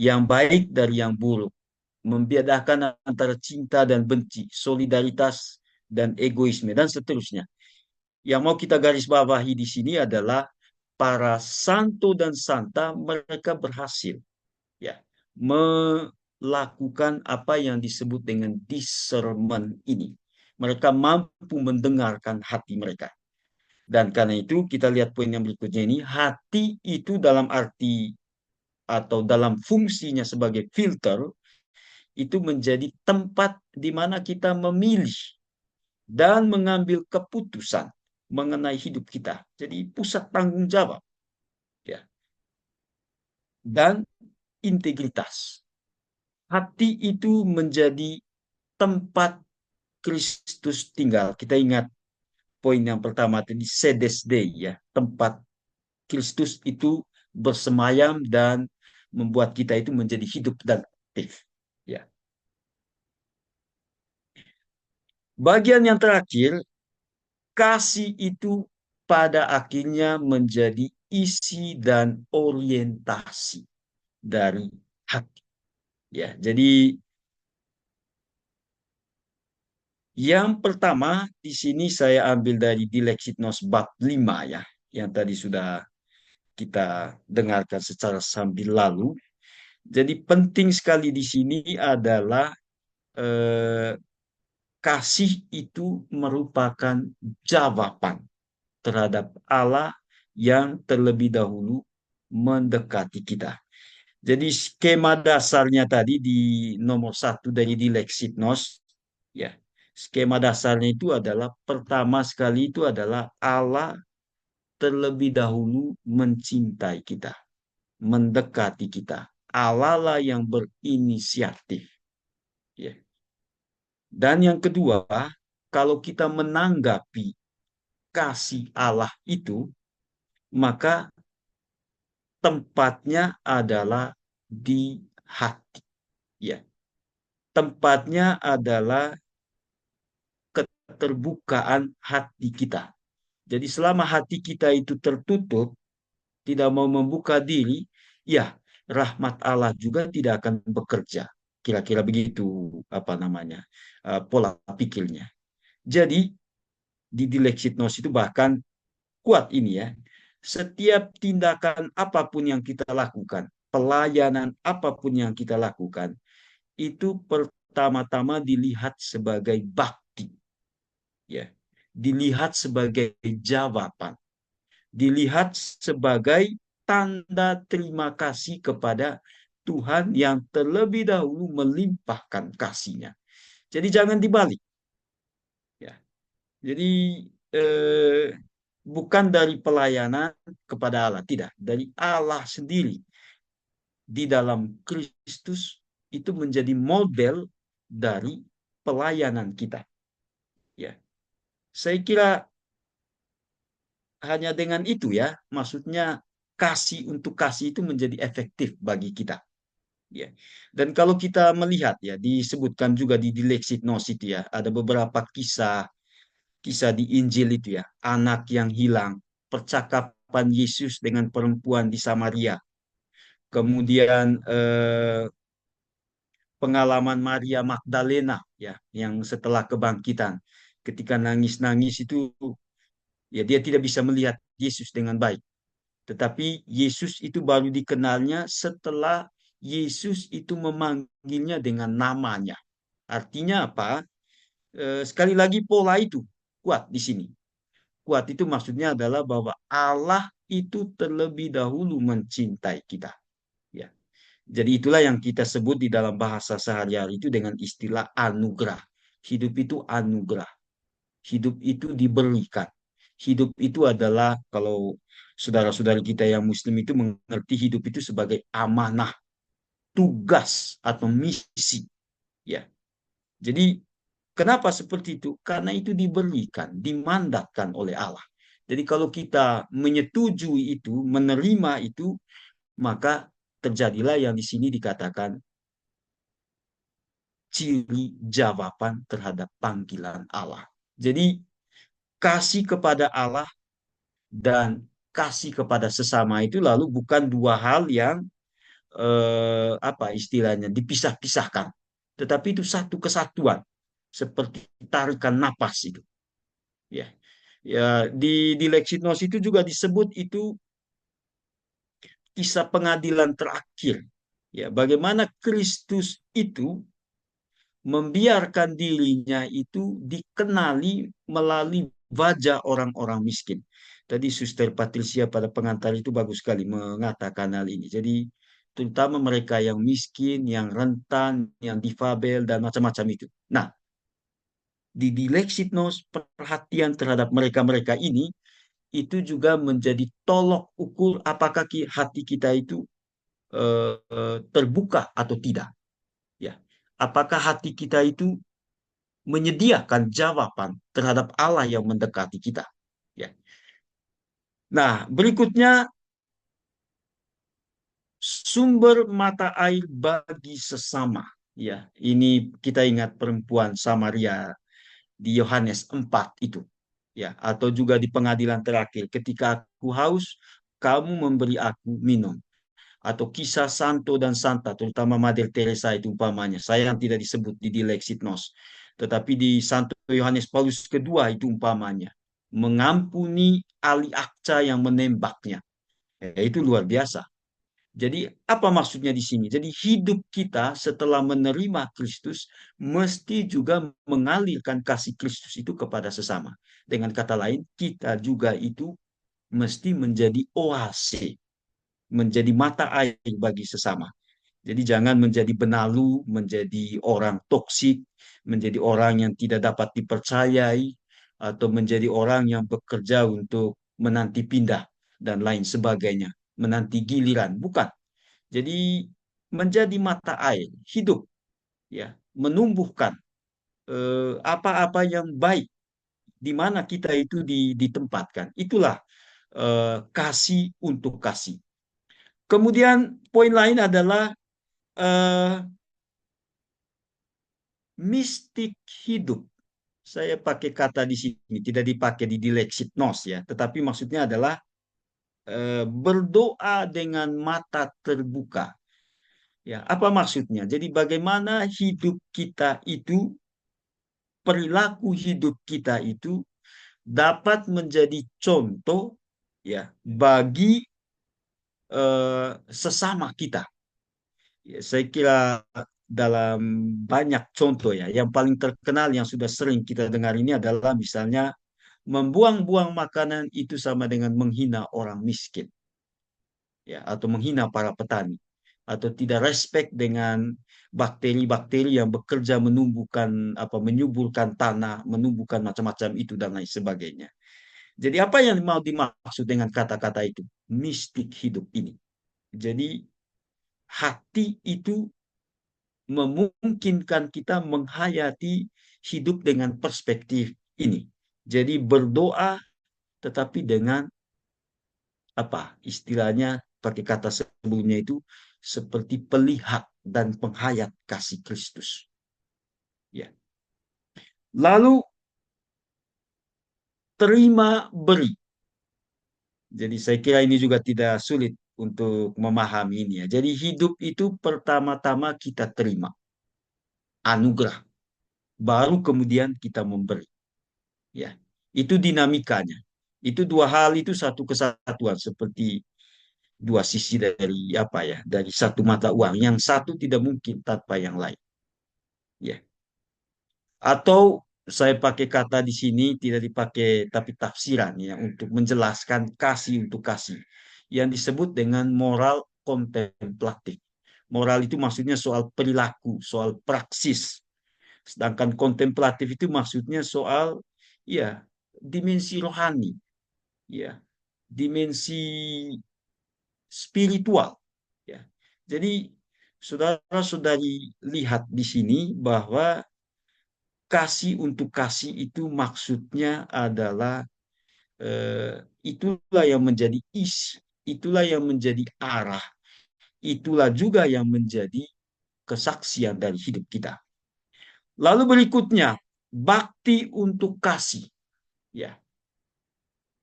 yang baik dari yang buruk, membedakan antara cinta dan benci, solidaritas dan egoisme dan seterusnya. Yang mau kita garis bawahi di sini adalah para santo dan santa mereka berhasil, ya, melakukan apa yang disebut dengan discernment ini. Mereka mampu mendengarkan hati mereka. Dan karena itu kita lihat poin yang berikutnya ini, hati itu dalam arti atau dalam fungsinya sebagai filter, itu menjadi tempat di mana kita memilih dan mengambil keputusan mengenai hidup kita. Jadi pusat tanggung jawab, ya, dan integritas. Hati itu menjadi tempat Kristus tinggal. Kita ingat poin yang pertama tadi, sedes dei, ya, tempat Kristus itu bersemayam dan membuat kita itu menjadi hidup dan aktif. Ya. Bagian yang terakhir, kasih itu pada akhirnya menjadi isi dan orientasi dari hati. Ya, jadi yang pertama di sini saya ambil dari Dilexitnos bab 5 ya, yang tadi sudah kita dengarkan secara sambil lalu. Jadi penting sekali di sini adalah eh, kasih itu merupakan jawaban terhadap Allah yang terlebih dahulu mendekati kita. Jadi skema dasarnya tadi di nomor satu dari di Lexitnos, ya, skema dasarnya itu adalah pertama sekali itu adalah Allah terlebih dahulu mencintai kita, mendekati kita. Allah lah yang berinisiatif. Ya. Dan yang kedua, kalau kita menanggapi kasih Allah itu, maka tempatnya adalah di hati. Ya, tempatnya adalah keterbukaan hati kita. Jadi selama hati kita itu tertutup, tidak mau membuka diri, ya rahmat Allah juga tidak akan bekerja. Kira-kira begitu apa namanya pola pikirnya. Jadi di Dilexitnos itu bahkan kuat ini ya. Setiap tindakan apapun yang kita lakukan, pelayanan apapun yang kita lakukan, itu pertama-tama dilihat sebagai bakti, ya. Dilihat sebagai jawaban, dilihat sebagai tanda terima kasih kepada Tuhan yang terlebih dahulu melimpahkan kasihnya. Jadi jangan dibalik, ya. Jadi eh, bukan dari pelayanan kepada Allah, tidak, dari Allah sendiri di dalam Kristus itu menjadi model dari pelayanan kita. Ya, saya kira hanya dengan itu ya, maksudnya kasih untuk kasih itu menjadi efektif bagi kita. Ya. Dan kalau kita melihat ya, disebutkan juga di Dilexitnos itu ya, ada beberapa kisah kisah di Injil itu ya, anak yang hilang, percakapan Yesus dengan perempuan di Samaria, kemudian pengalaman Maria Magdalena ya, yang setelah kebangkitan, ketika nangis-nangis itu ya dia tidak bisa melihat Yesus dengan baik. Tetapi Yesus itu baru dikenalnya setelah Yesus itu memanggilnya dengan namanya. Artinya apa? Sekali lagi pola itu kuat di sini. Kuat itu maksudnya adalah bahwa Allah itu terlebih dahulu mencintai kita. Ya. Jadi itulah yang kita sebut di dalam bahasa sehari-hari itu dengan istilah anugerah. Hidup itu anugerah. Hidup itu diberikan. Hidup itu adalah kalau saudara-saudari kita yang muslim itu mengerti hidup itu sebagai amanah, tugas atau misi. Ya. Jadi kenapa seperti itu? Karena itu diberikan, dimandatkan oleh Allah. Jadi kalau kita menyetujui itu, menerima itu, maka terjadilah yang di sini dikatakan ciri jawaban terhadap panggilan Allah. Jadi kasih kepada Allah dan kasih kepada sesama itu lalu bukan dua hal yang apa istilahnya dipisah-pisahkan, tetapi itu satu kesatuan seperti tarikan napas itu. Ya, ya di Lexinos itu juga disebut itu kisah pengadilan terakhir. Ya, bagaimana Kristus itu membiarkan dirinya itu dikenali melalui wajah orang-orang miskin. Tadi Suster Patricia pada pengantar itu bagus sekali mengatakan hal ini. Jadi terutama mereka yang miskin, yang rentan, yang difabel dan macam-macam itu. Nah, di Dilexitnos perhatian terhadap mereka-mereka ini itu juga menjadi tolok ukur apakah hati kita itu terbuka atau tidak. Ya, apakah hati kita itu menyediakan jawaban terhadap Allah yang mendekati kita. Ya. Nah, berikutnya sumber mata air bagi sesama. Ya, ini kita ingat perempuan Samaria di Yohanes 4 itu. Ya, atau juga di pengadilan terakhir, ketika aku haus, kamu memberi aku minum. Atau kisah Santo dan Santa, terutama Mother Teresa itu umpamanya. Saya yang tidak disebut di Dilexit Nos. Tetapi di Santo Yohanes Paulus kedua itu umpamanya. Mengampuni ahli akca yang menembaknya. Itu luar biasa. Jadi apa maksudnya di sini? Jadi hidup kita setelah menerima Kristus mesti juga mengalirkan kasih Kristus itu kepada sesama. Dengan kata lain, kita juga itu mesti menjadi oase, menjadi mata air bagi sesama. Jadi jangan menjadi benalu, menjadi orang toksik, menjadi orang yang tidak dapat dipercayai, atau menjadi orang yang bekerja untuk menanti pindah dan lain sebagainya, menanti giliran. Bukan. Jadi menjadi mata air, hidup, ya, menumbuhkan apa-apa yang baik di mana kita itu ditempatkan. Itulah kasih untuk kasih. Kemudian poin lain adalah eh, mistik hidup. Saya pakai kata di sini, tidak dipakai di Dilexit Nos ya, tetapi maksudnya adalah berdoa dengan mata terbuka. Ya, apa maksudnya? Jadi bagaimana hidup kita itu, perilaku hidup kita itu dapat menjadi contoh ya bagi sesama kita. Ya, saya kira dalam banyak contoh ya, yang paling terkenal yang sudah sering kita dengar ini adalah misalnya membuang-buang makanan itu sama dengan menghina orang miskin, ya, atau menghina para petani, atau tidak respect dengan bakteri-bakteri yang bekerja menumbuhkan apa, menyuburkan tanah, menumbuhkan macam-macam itu dan lain sebagainya. Jadi apa yang mau dimaksud dengan kata-kata itu? Mistik hidup ini. Jadi hati itu memungkinkan kita menghayati hidup dengan perspektif ini. Jadi berdoa tetapi dengan apa istilahnya, pakai kata sebelumnya itu, seperti pelihat dan penghayat kasih Kristus. Ya. Lalu terima beri. Jadi saya kira ini juga tidak sulit untuk memahami ini ya. Jadi hidup itu pertama-tama kita terima anugerah, baru kemudian kita memberi. Ya, itu dinamikanya. Itu dua hal itu satu kesatuan, seperti dua sisi dari apa ya, dari satu mata uang. Yang satu tidak mungkin tanpa yang lain. Ya. Atau saya pakai kata di sini tidak dipakai tapi tafsiran ya untuk menjelaskan kasih untuk kasih yang disebut dengan moral kontemplatif. Moral itu maksudnya soal perilaku, soal praksis. Sedangkan kontemplatif itu maksudnya soal ya dimensi rohani, ya, dimensi spiritual, ya. Jadi saudara-saudari lihat di sini bahwa kasih untuk kasih itu maksudnya adalah itulah yang menjadi isi, itulah yang menjadi arah, itulah juga yang menjadi kesaksian dari hidup kita. Lalu berikutnya, bakti untuk kasih. Ya,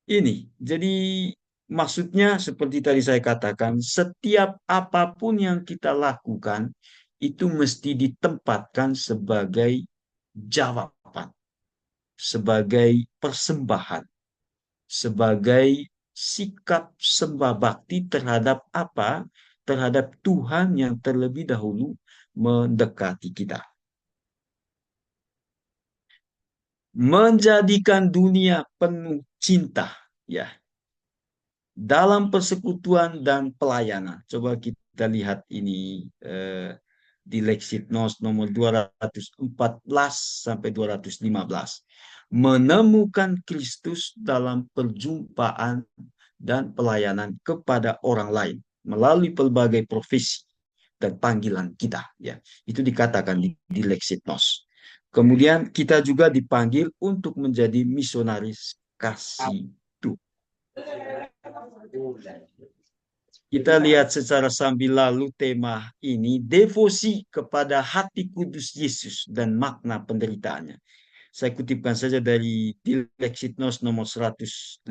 ini. Jadi maksudnya seperti tadi saya katakan, setiap apapun yang kita lakukan itu mesti ditempatkan sebagai jawaban, sebagai persembahan, sebagai sikap sembah bakti terhadap apa? Terhadap Tuhan yang terlebih dahulu mendekati kita. Menjadikan dunia penuh cinta, ya, dalam persekutuan dan pelayanan. Coba kita lihat ini di Lexit-Nos nomor 214 sampai 215. Menemukan Kristus dalam perjumpaan dan pelayanan kepada orang lain melalui pelbagai profesi dan panggilan kita, ya. Itu dikatakan di Lexit-Nos. Kemudian kita juga dipanggil untuk menjadi misionaris kasih Tuhan. Kita lihat secara sambil lalu tema ini, devosi kepada hati kudus Yesus dan makna penderitaannya. Saya kutipkan saja dari Dilexitnos nomor 154.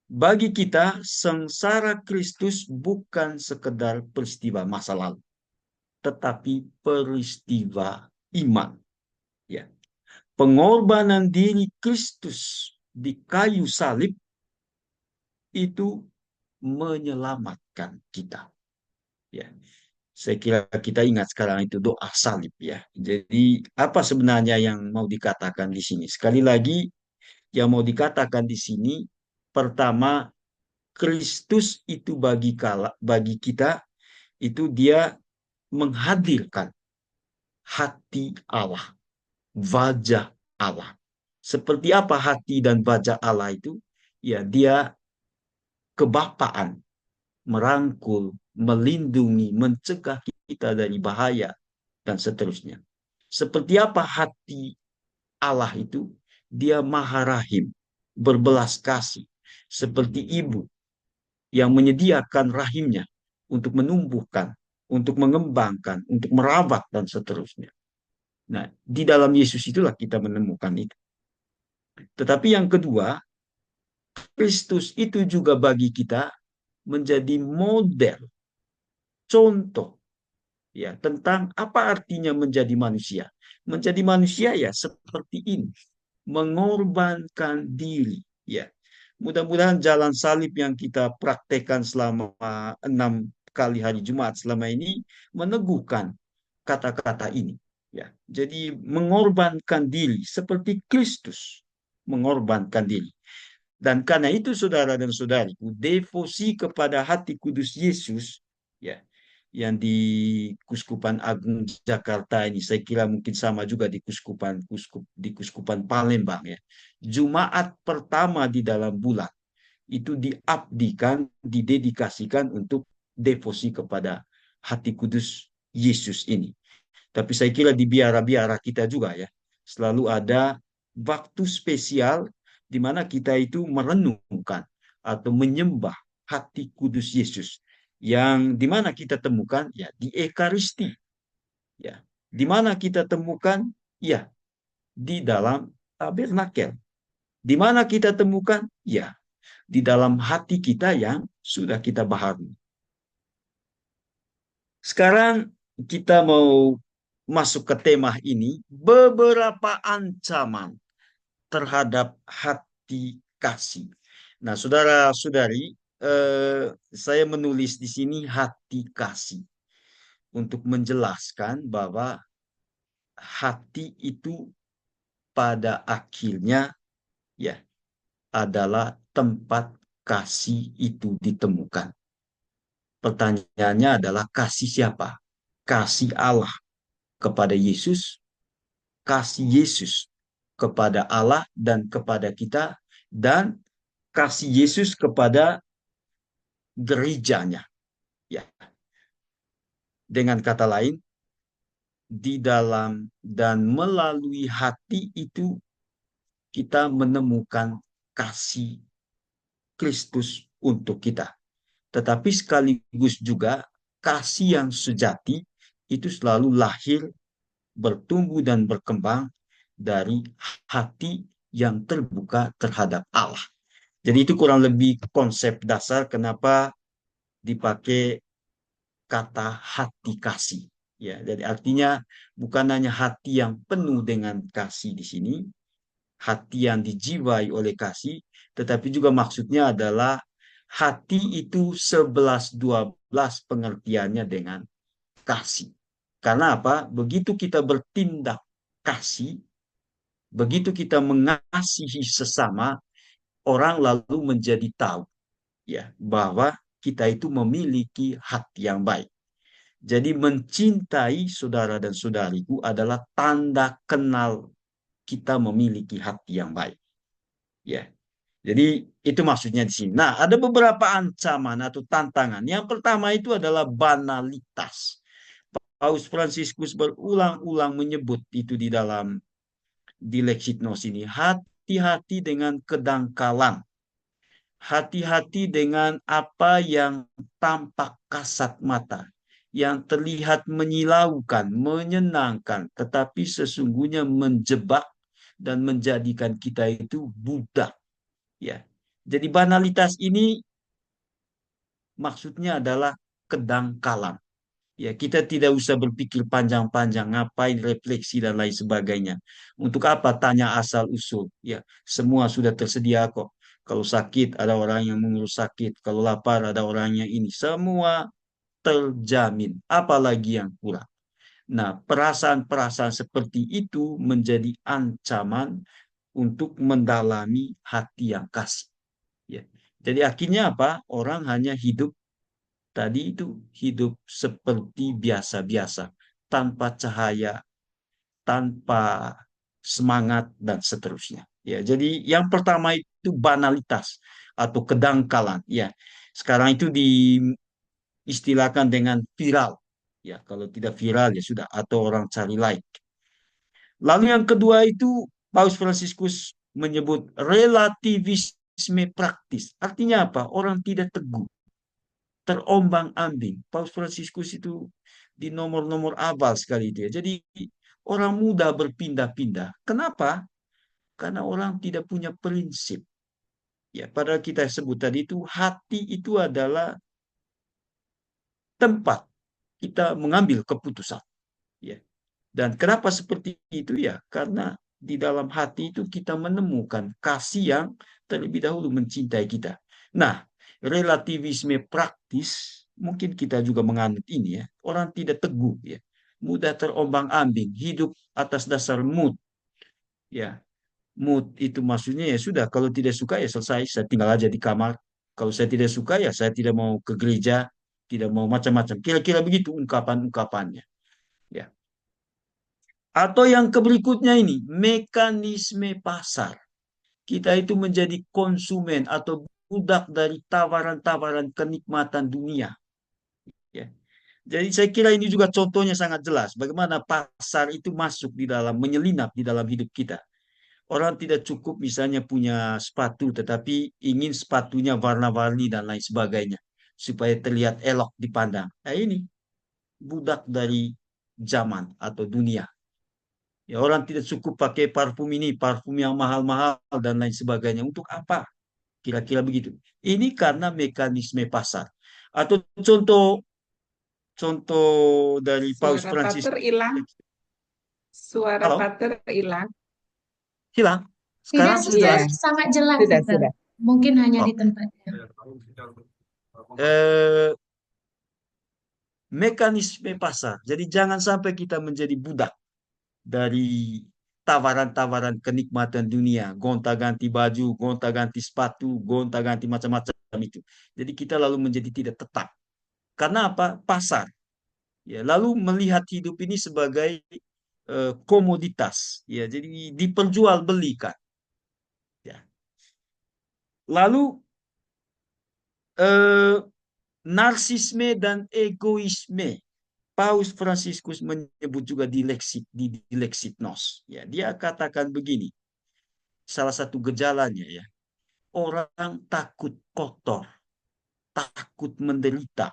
Bagi kita, sengsara Kristus bukan sekedar peristiwa masa lalu, tetapi peristiwa iman. Ya, pengorbanan diri Kristus di kayu salib itu menyelamatkan kita. Ya, saya kira kita ingat sekarang itu doa salib ya. Jadi apa sebenarnya yang mau dikatakan di sini? Sekali lagi, yang mau dikatakan di sini, pertama, Kristus itu bagi kita itu dia menghadirkan hati Allah, wajah Allah. Seperti apa hati dan wajah Allah itu? Ya, dia kebapaan, merangkul, melindungi, mencegah kita dari bahaya, dan seterusnya. Seperti apa hati Allah itu? Dia maha rahim, berbelas kasih, seperti ibu yang menyediakan rahimnya untuk menumbuhkan, untuk mengembangkan, untuk merawat, dan seterusnya. Nah, di dalam Yesus itulah kita menemukan itu. Tetapi yang kedua, Kristus itu juga bagi kita menjadi model, contoh ya tentang apa artinya menjadi manusia. Menjadi manusia ya seperti ini, mengorbankan diri ya. Mudah-mudahan jalan salib yang kita praktekkan selama 6 kali hari Jumat selama ini meneguhkan kata-kata ini ya. Jadi mengorbankan diri seperti Kristus mengorbankan diri. Dan karena itu saudara dan saudariku, devosi kepada hati kudus Yesus ya yang di Kuskupan Agung Jakarta ini saya kira mungkin sama juga di Kuskupan Palembang ya. Jumat pertama di dalam bulan itu diabdikan, didedikasikan untuk devosi kepada hati kudus Yesus ini. Tapi saya kira di biara-biara kita juga ya, selalu ada waktu spesial di mana kita itu merenungkan atau menyembah hati kudus Yesus yang di mana kita temukan ya di Ekaristi ya. Di mana kita temukan ya di dalam tabernakel. Di mana kita temukan ya di dalam hati kita yang sudah kita baharui. Sekarang kita mau masuk ke tema ini, beberapa ancaman terhadap hati kasih. Nah, saudara-saudari, saya menulis di sini hati kasih untuk menjelaskan bahwa hati itu pada akhirnya ya adalah tempat kasih itu ditemukan. Pertanyaannya adalah kasih siapa? Kasih Allah kepada Yesus, kasih Yesus kepada Allah dan kepada kita, dan kasih Yesus kepada gerejanya. Ya, dengan kata lain, di dalam dan melalui hati itu kita menemukan kasih Kristus untuk kita. Tetapi sekaligus juga kasih yang sejati itu selalu lahir, bertumbuh dan berkembang dari hati yang terbuka terhadap Allah. Jadi itu kurang lebih konsep dasar kenapa dipakai kata hati kasih. Ya, jadi artinya bukan hanya hati yang penuh dengan kasih di sini, hati yang dijiwai oleh kasih, tetapi juga maksudnya adalah hati itu 11-12 pengertiannya dengan kasih. Karena apa? Begitu kita bertindak kasih, begitu kita mengasihi sesama, orang lalu menjadi tahu ya bahwa kita itu memiliki hati yang baik. Jadi mencintai saudara dan saudariku adalah tanda kenal kita memiliki hati yang baik. Ya. Jadi itu maksudnya di sini. Nah, ada beberapa ancaman atau tantangan. Yang pertama itu adalah banalitas. Paus Fransiskus berulang-ulang menyebut itu di dalam Dilexitnos ini. Hati-hati dengan kedangkalan. Hati-hati dengan apa yang tampak kasat mata, yang terlihat menyilaukan, menyenangkan, tetapi sesungguhnya menjebak dan menjadikan kita itu budak. Ya, jadi banalitas ini maksudnya adalah kedangkalan. Ya, kita tidak usah berpikir panjang-panjang, ngapain refleksi dan lain sebagainya. Untuk apa tanya asal usul? Ya, semua sudah tersedia kok. Kalau sakit ada orang yang mengurus sakit, kalau lapar ada orangnya ini. Semua terjamin. Apalagi yang kurang. Nah, perasaan-perasaan seperti itu menjadi ancaman untuk mendalami hati yang kasih. Ya. Jadi akhirnya apa? Orang hanya hidup tadi itu hidup seperti biasa-biasa, tanpa cahaya, tanpa semangat dan seterusnya. Ya, jadi yang pertama itu banalitas atau kedangkalan. Ya, sekarang itu diistilahkan dengan viral. Ya, kalau tidak viral ya sudah atau orang cari like. Lalu yang kedua itu Paus Fransiskus menyebut relativisme praktis. Artinya apa? Orang tidak teguh, terombang-ambing. Paus Fransiskus itu di nomor-nomor abal sekali itu ya. Jadi orang mudah berpindah-pindah. Kenapa? Karena orang tidak punya prinsip. Ya, padahal kita sebut tadi itu hati itu adalah tempat kita mengambil keputusan. Ya. Dan kenapa seperti itu ya? Karena di dalam hati itu kita menemukan kasih yang terlebih dahulu mencintai kita. Nah, relativisme praktis mungkin kita juga menganut ini ya. Orang tidak teguh ya. Mudah terombang-ambing, hidup atas dasar mood ya. Mood itu maksudnya ya sudah kalau tidak suka ya selesai, saya tinggal aja di kamar. Kalau saya tidak suka ya saya tidak mau ke gereja, tidak mau macam-macam. Kira-kira begitu ungkapan-ungkapannya. Ya. Atau yang berikutnya ini, mekanisme pasar. Kita itu menjadi konsumen atau budak dari tawaran-tawaran kenikmatan dunia. Ya. Jadi saya kira ini juga contohnya sangat jelas. Bagaimana pasar itu masuk di dalam, menyelinap di dalam hidup kita. Orang tidak cukup misalnya punya sepatu, tetapi ingin sepatunya warna-warni dan lain sebagainya. Supaya terlihat elok dipandang. Nah ini, budak dari zaman atau dunia. Ya orang tidak cukup pakai parfum ini, parfum yang mahal-mahal dan lain sebagainya. Untuk apa? Kira-kira begitu. Ini karena mekanisme pasar. Atau contoh contoh dari Paus Suara Francis. Pater hilang. Suara Halo, Pater hilang. hilang. Tidak Sekarang sih, jelas. sangat jelas, Sudah, Sister. sudah. Mungkin hanya di Oh, tempatnya. eh, mekanisme pasar. Jadi jangan sampai kita menjadi budak dari tawaran-tawaran kenikmatan dunia, gonta-ganti baju, gonta-ganti sepatu, gonta-ganti macam-macam itu. Jadi kita lalu menjadi tidak tetap. Karena apa? Pasar. Ya, lalu melihat hidup ini sebagai komoditas. Ya, jadi diperjualbelikan. Ya. Lalu eh, narsisme dan egoisme. Paus Fransiskus menyebut juga dileksit nos. Ya, dia katakan begini, salah satu gejalanya ya, orang takut kotor, takut menderita.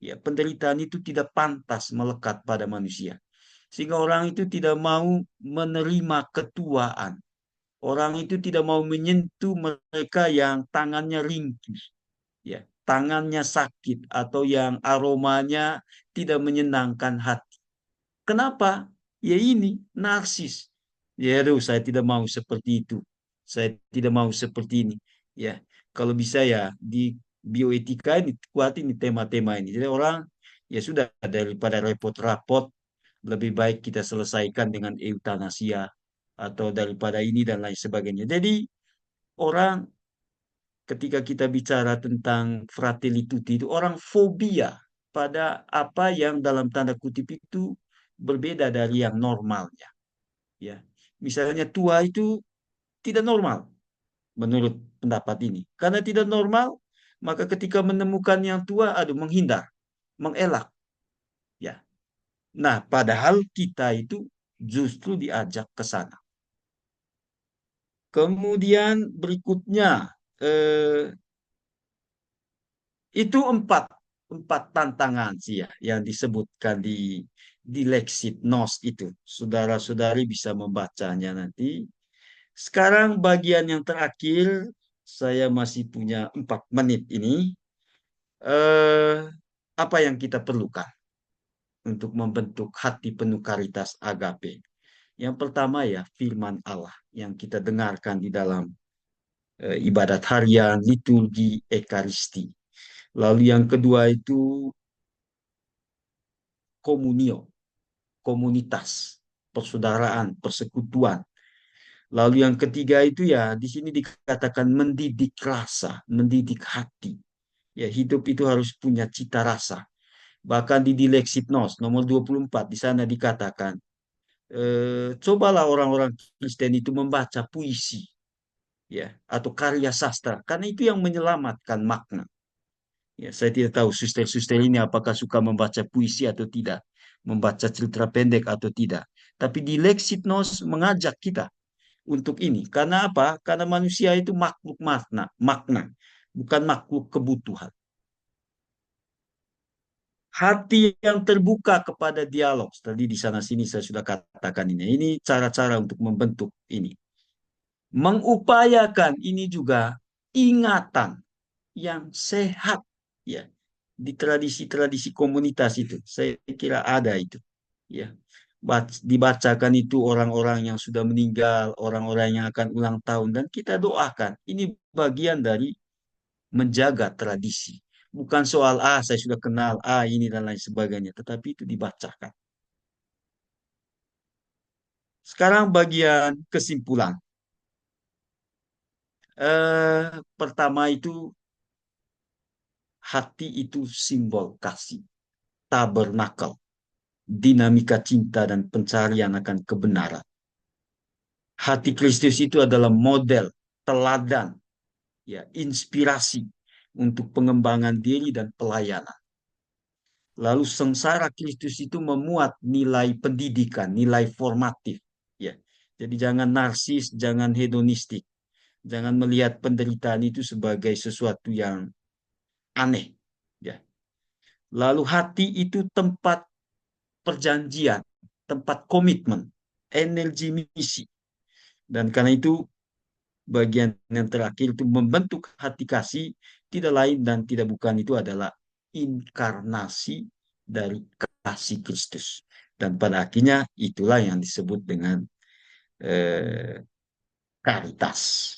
Ya, penderitaan itu tidak pantas melekat pada manusia. Sehingga orang itu tidak mau menerima ketuaan. Orang itu tidak mau menyentuh mereka yang tangannya ringkih, ya, tangannya sakit atau yang aromanya tidak menyenangkan hati. Kenapa? Ya ini narsis. Ya, aduh, saya tidak mau seperti itu. Saya tidak mau seperti ini. Ya, kalau bisa ya di bioetika ini kuat ini tema-tema ini. Jadi orang ya sudah daripada repot-rapot lebih baik kita selesaikan dengan eutanasia atau daripada ini dan lain sebagainya. Jadi orang ketika kita bicara tentang fratelli tutti itu orang fobia pada apa yang dalam tanda kutip itu berbeda dari yang normalnya, ya. Misalnya tua itu tidak normal menurut pendapat ini. Karena tidak normal, maka ketika menemukan yang tua, aduh menghindar, mengelak, ya. Nah, padahal kita itu justru diajak ke sana. Kemudian berikutnya, itu empat. empat tantangan sih ya yang disebutkan di Lexit Nos itu. Saudara-saudari bisa membacanya nanti. Sekarang bagian yang terakhir, saya masih punya 4 menit ini. Eh, apa yang kita perlukan untuk membentuk hati penuh karitas agape? Yang pertama ya firman Allah yang kita dengarkan di dalam ibadat harian, liturgi, ekaristi. Lalu yang kedua itu komunio, komunitas, persaudaraan, persekutuan. Lalu yang ketiga itu ya di sini dikatakan mendidik rasa, mendidik hati. Ya hidup itu harus punya cita rasa. Bahkan di Dilexit Nos nomor 24 di sana dikatakan, cobalah orang-orang Kristen itu membaca puisi ya atau karya sastra karena itu yang menyelamatkan makna. Ya, saya tidak tahu suster-suster ini apakah suka membaca puisi atau tidak, membaca cerita pendek atau tidak. Tapi di Lexitnos mengajak kita untuk ini. Karena apa? Karena manusia itu makhluk makna, bukan makhluk kebutuhan. Hati yang terbuka kepada dialog. Tadi di sana sini saya sudah katakan ini. Ini cara-cara untuk membentuk ini. Mengupayakan ini juga ingatan yang sehat ya di tradisi-tradisi komunitas itu. Saya kira ada itu. Ya. Dibacakan itu orang-orang yang sudah meninggal, orang-orang yang akan ulang tahun dan kita doakan. Ini bagian dari menjaga tradisi. Bukan soal saya sudah kenal ini dan lain sebagainya, tetapi itu dibacakan. Sekarang bagian kesimpulan. Pertama itu hati itu simbol kasih, tabernakel, dinamika cinta dan pencarian akan kebenaran. Hati Kristus itu adalah model, teladan, ya, inspirasi untuk pengembangan diri dan pelayanan. Lalu sengsara Kristus itu memuat nilai pendidikan, nilai formatif, ya. Jadi jangan narsis, jangan hedonistik, jangan melihat penderitaan itu sebagai sesuatu yang aneh, ya. Lalu hati itu tempat perjanjian, tempat komitmen, energi misi. Dan karena itu bagian yang terakhir itu membentuk hati kasih tidak lain dan tidak bukan itu adalah inkarnasi dari kasih Kristus. Dan pada akhirnya itulah yang disebut dengan eh, karitas.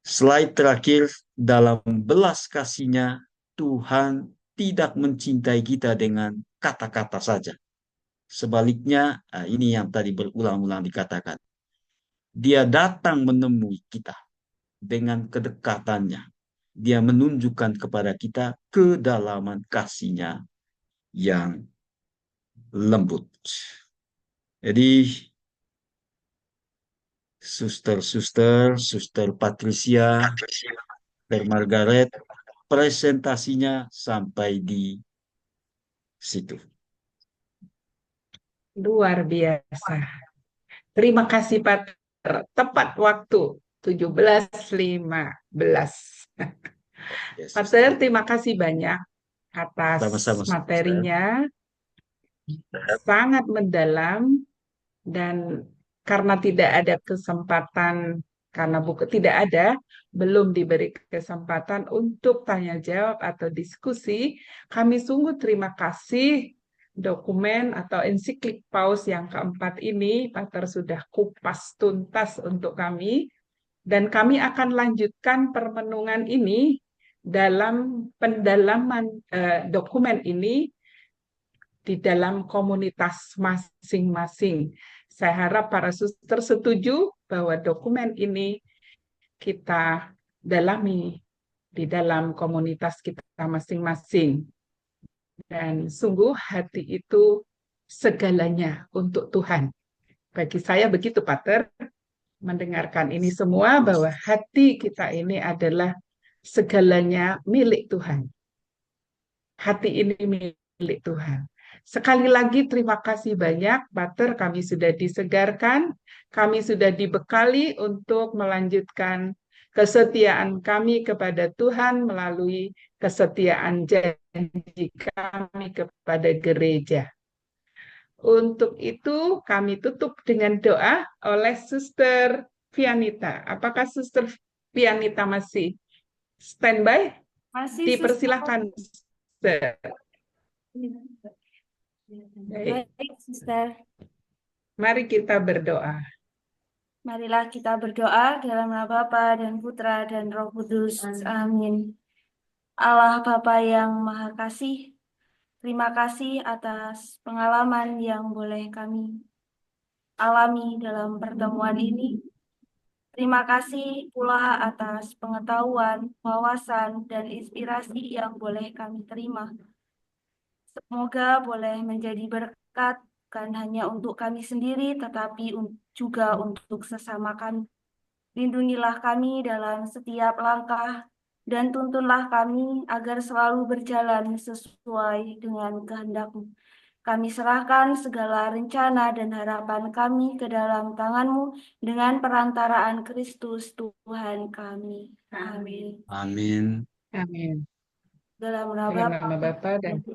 Slide terakhir, dalam belas kasihnya Tuhan tidak mencintai kita dengan kata-kata saja. Sebaliknya, ini yang tadi berulang-ulang dikatakan. Dia datang menemui kita dengan kedekatannya. Dia menunjukkan kepada kita kedalaman kasihnya yang lembut. Jadi, Suster Patricia, Suster Margaret, presentasinya sampai di situ. Luar biasa. Terima kasih Pak. Tepat waktu 17.15. Ya, Pater, Suster. terima kasih banyak atas Sama-sama, Suster. materinya. Sangat mendalam dan karena tidak ada kesempatan, karena buku tidak ada, belum diberi kesempatan untuk tanya jawab atau diskusi, kami sungguh terima kasih dokumen atau ensiklik Paus yang keempat ini, Pater sudah kupas tuntas untuk kami, dan kami akan lanjutkan permenungan ini dalam pendalaman dokumen ini di dalam komunitas masing-masing. Saya harap para suster setuju bahwa dokumen ini kita dalami di dalam komunitas kita masing-masing. Dan sungguh hati itu segalanya untuk Tuhan. Bagi saya begitu, Pater, mendengarkan ini semua bahwa hati kita ini adalah segalanya milik Tuhan. Hati ini milik Tuhan. Sekali lagi terima kasih banyak, Pater. Kami sudah disegarkan, kami sudah dibekali untuk melanjutkan kesetiaan kami kepada Tuhan melalui kesetiaan janji kami kepada gereja. Untuk itu kami tutup dengan doa oleh Suster Vianita. Apakah Suster Vianita masih standby? Masih, Suster. Dipersilahkan, Suster. Baik, Baik, Suster. mari kita berdoa. Marilah kita berdoa dalam nama Bapa dan Putra dan Roh Kudus. Amin. Allah Bapa yang Maha Kasih, terima kasih atas pengalaman yang boleh kami alami dalam pertemuan ini. Terima kasih pula atas pengetahuan, wawasan, dan inspirasi yang boleh kami terima. Semoga boleh menjadi berkat bukan hanya untuk kami sendiri, tetapi juga untuk sesama kami. Lindungilah kami dalam setiap langkah, dan tuntunlah kami agar selalu berjalan sesuai dengan kehendak-Mu. Kami serahkan segala rencana dan harapan kami ke dalam tangan-Mu dengan perantaraan Kristus Tuhan kami. Amin. Amin. Amin. Dalam nama Dalam Bapa nama Bapa dan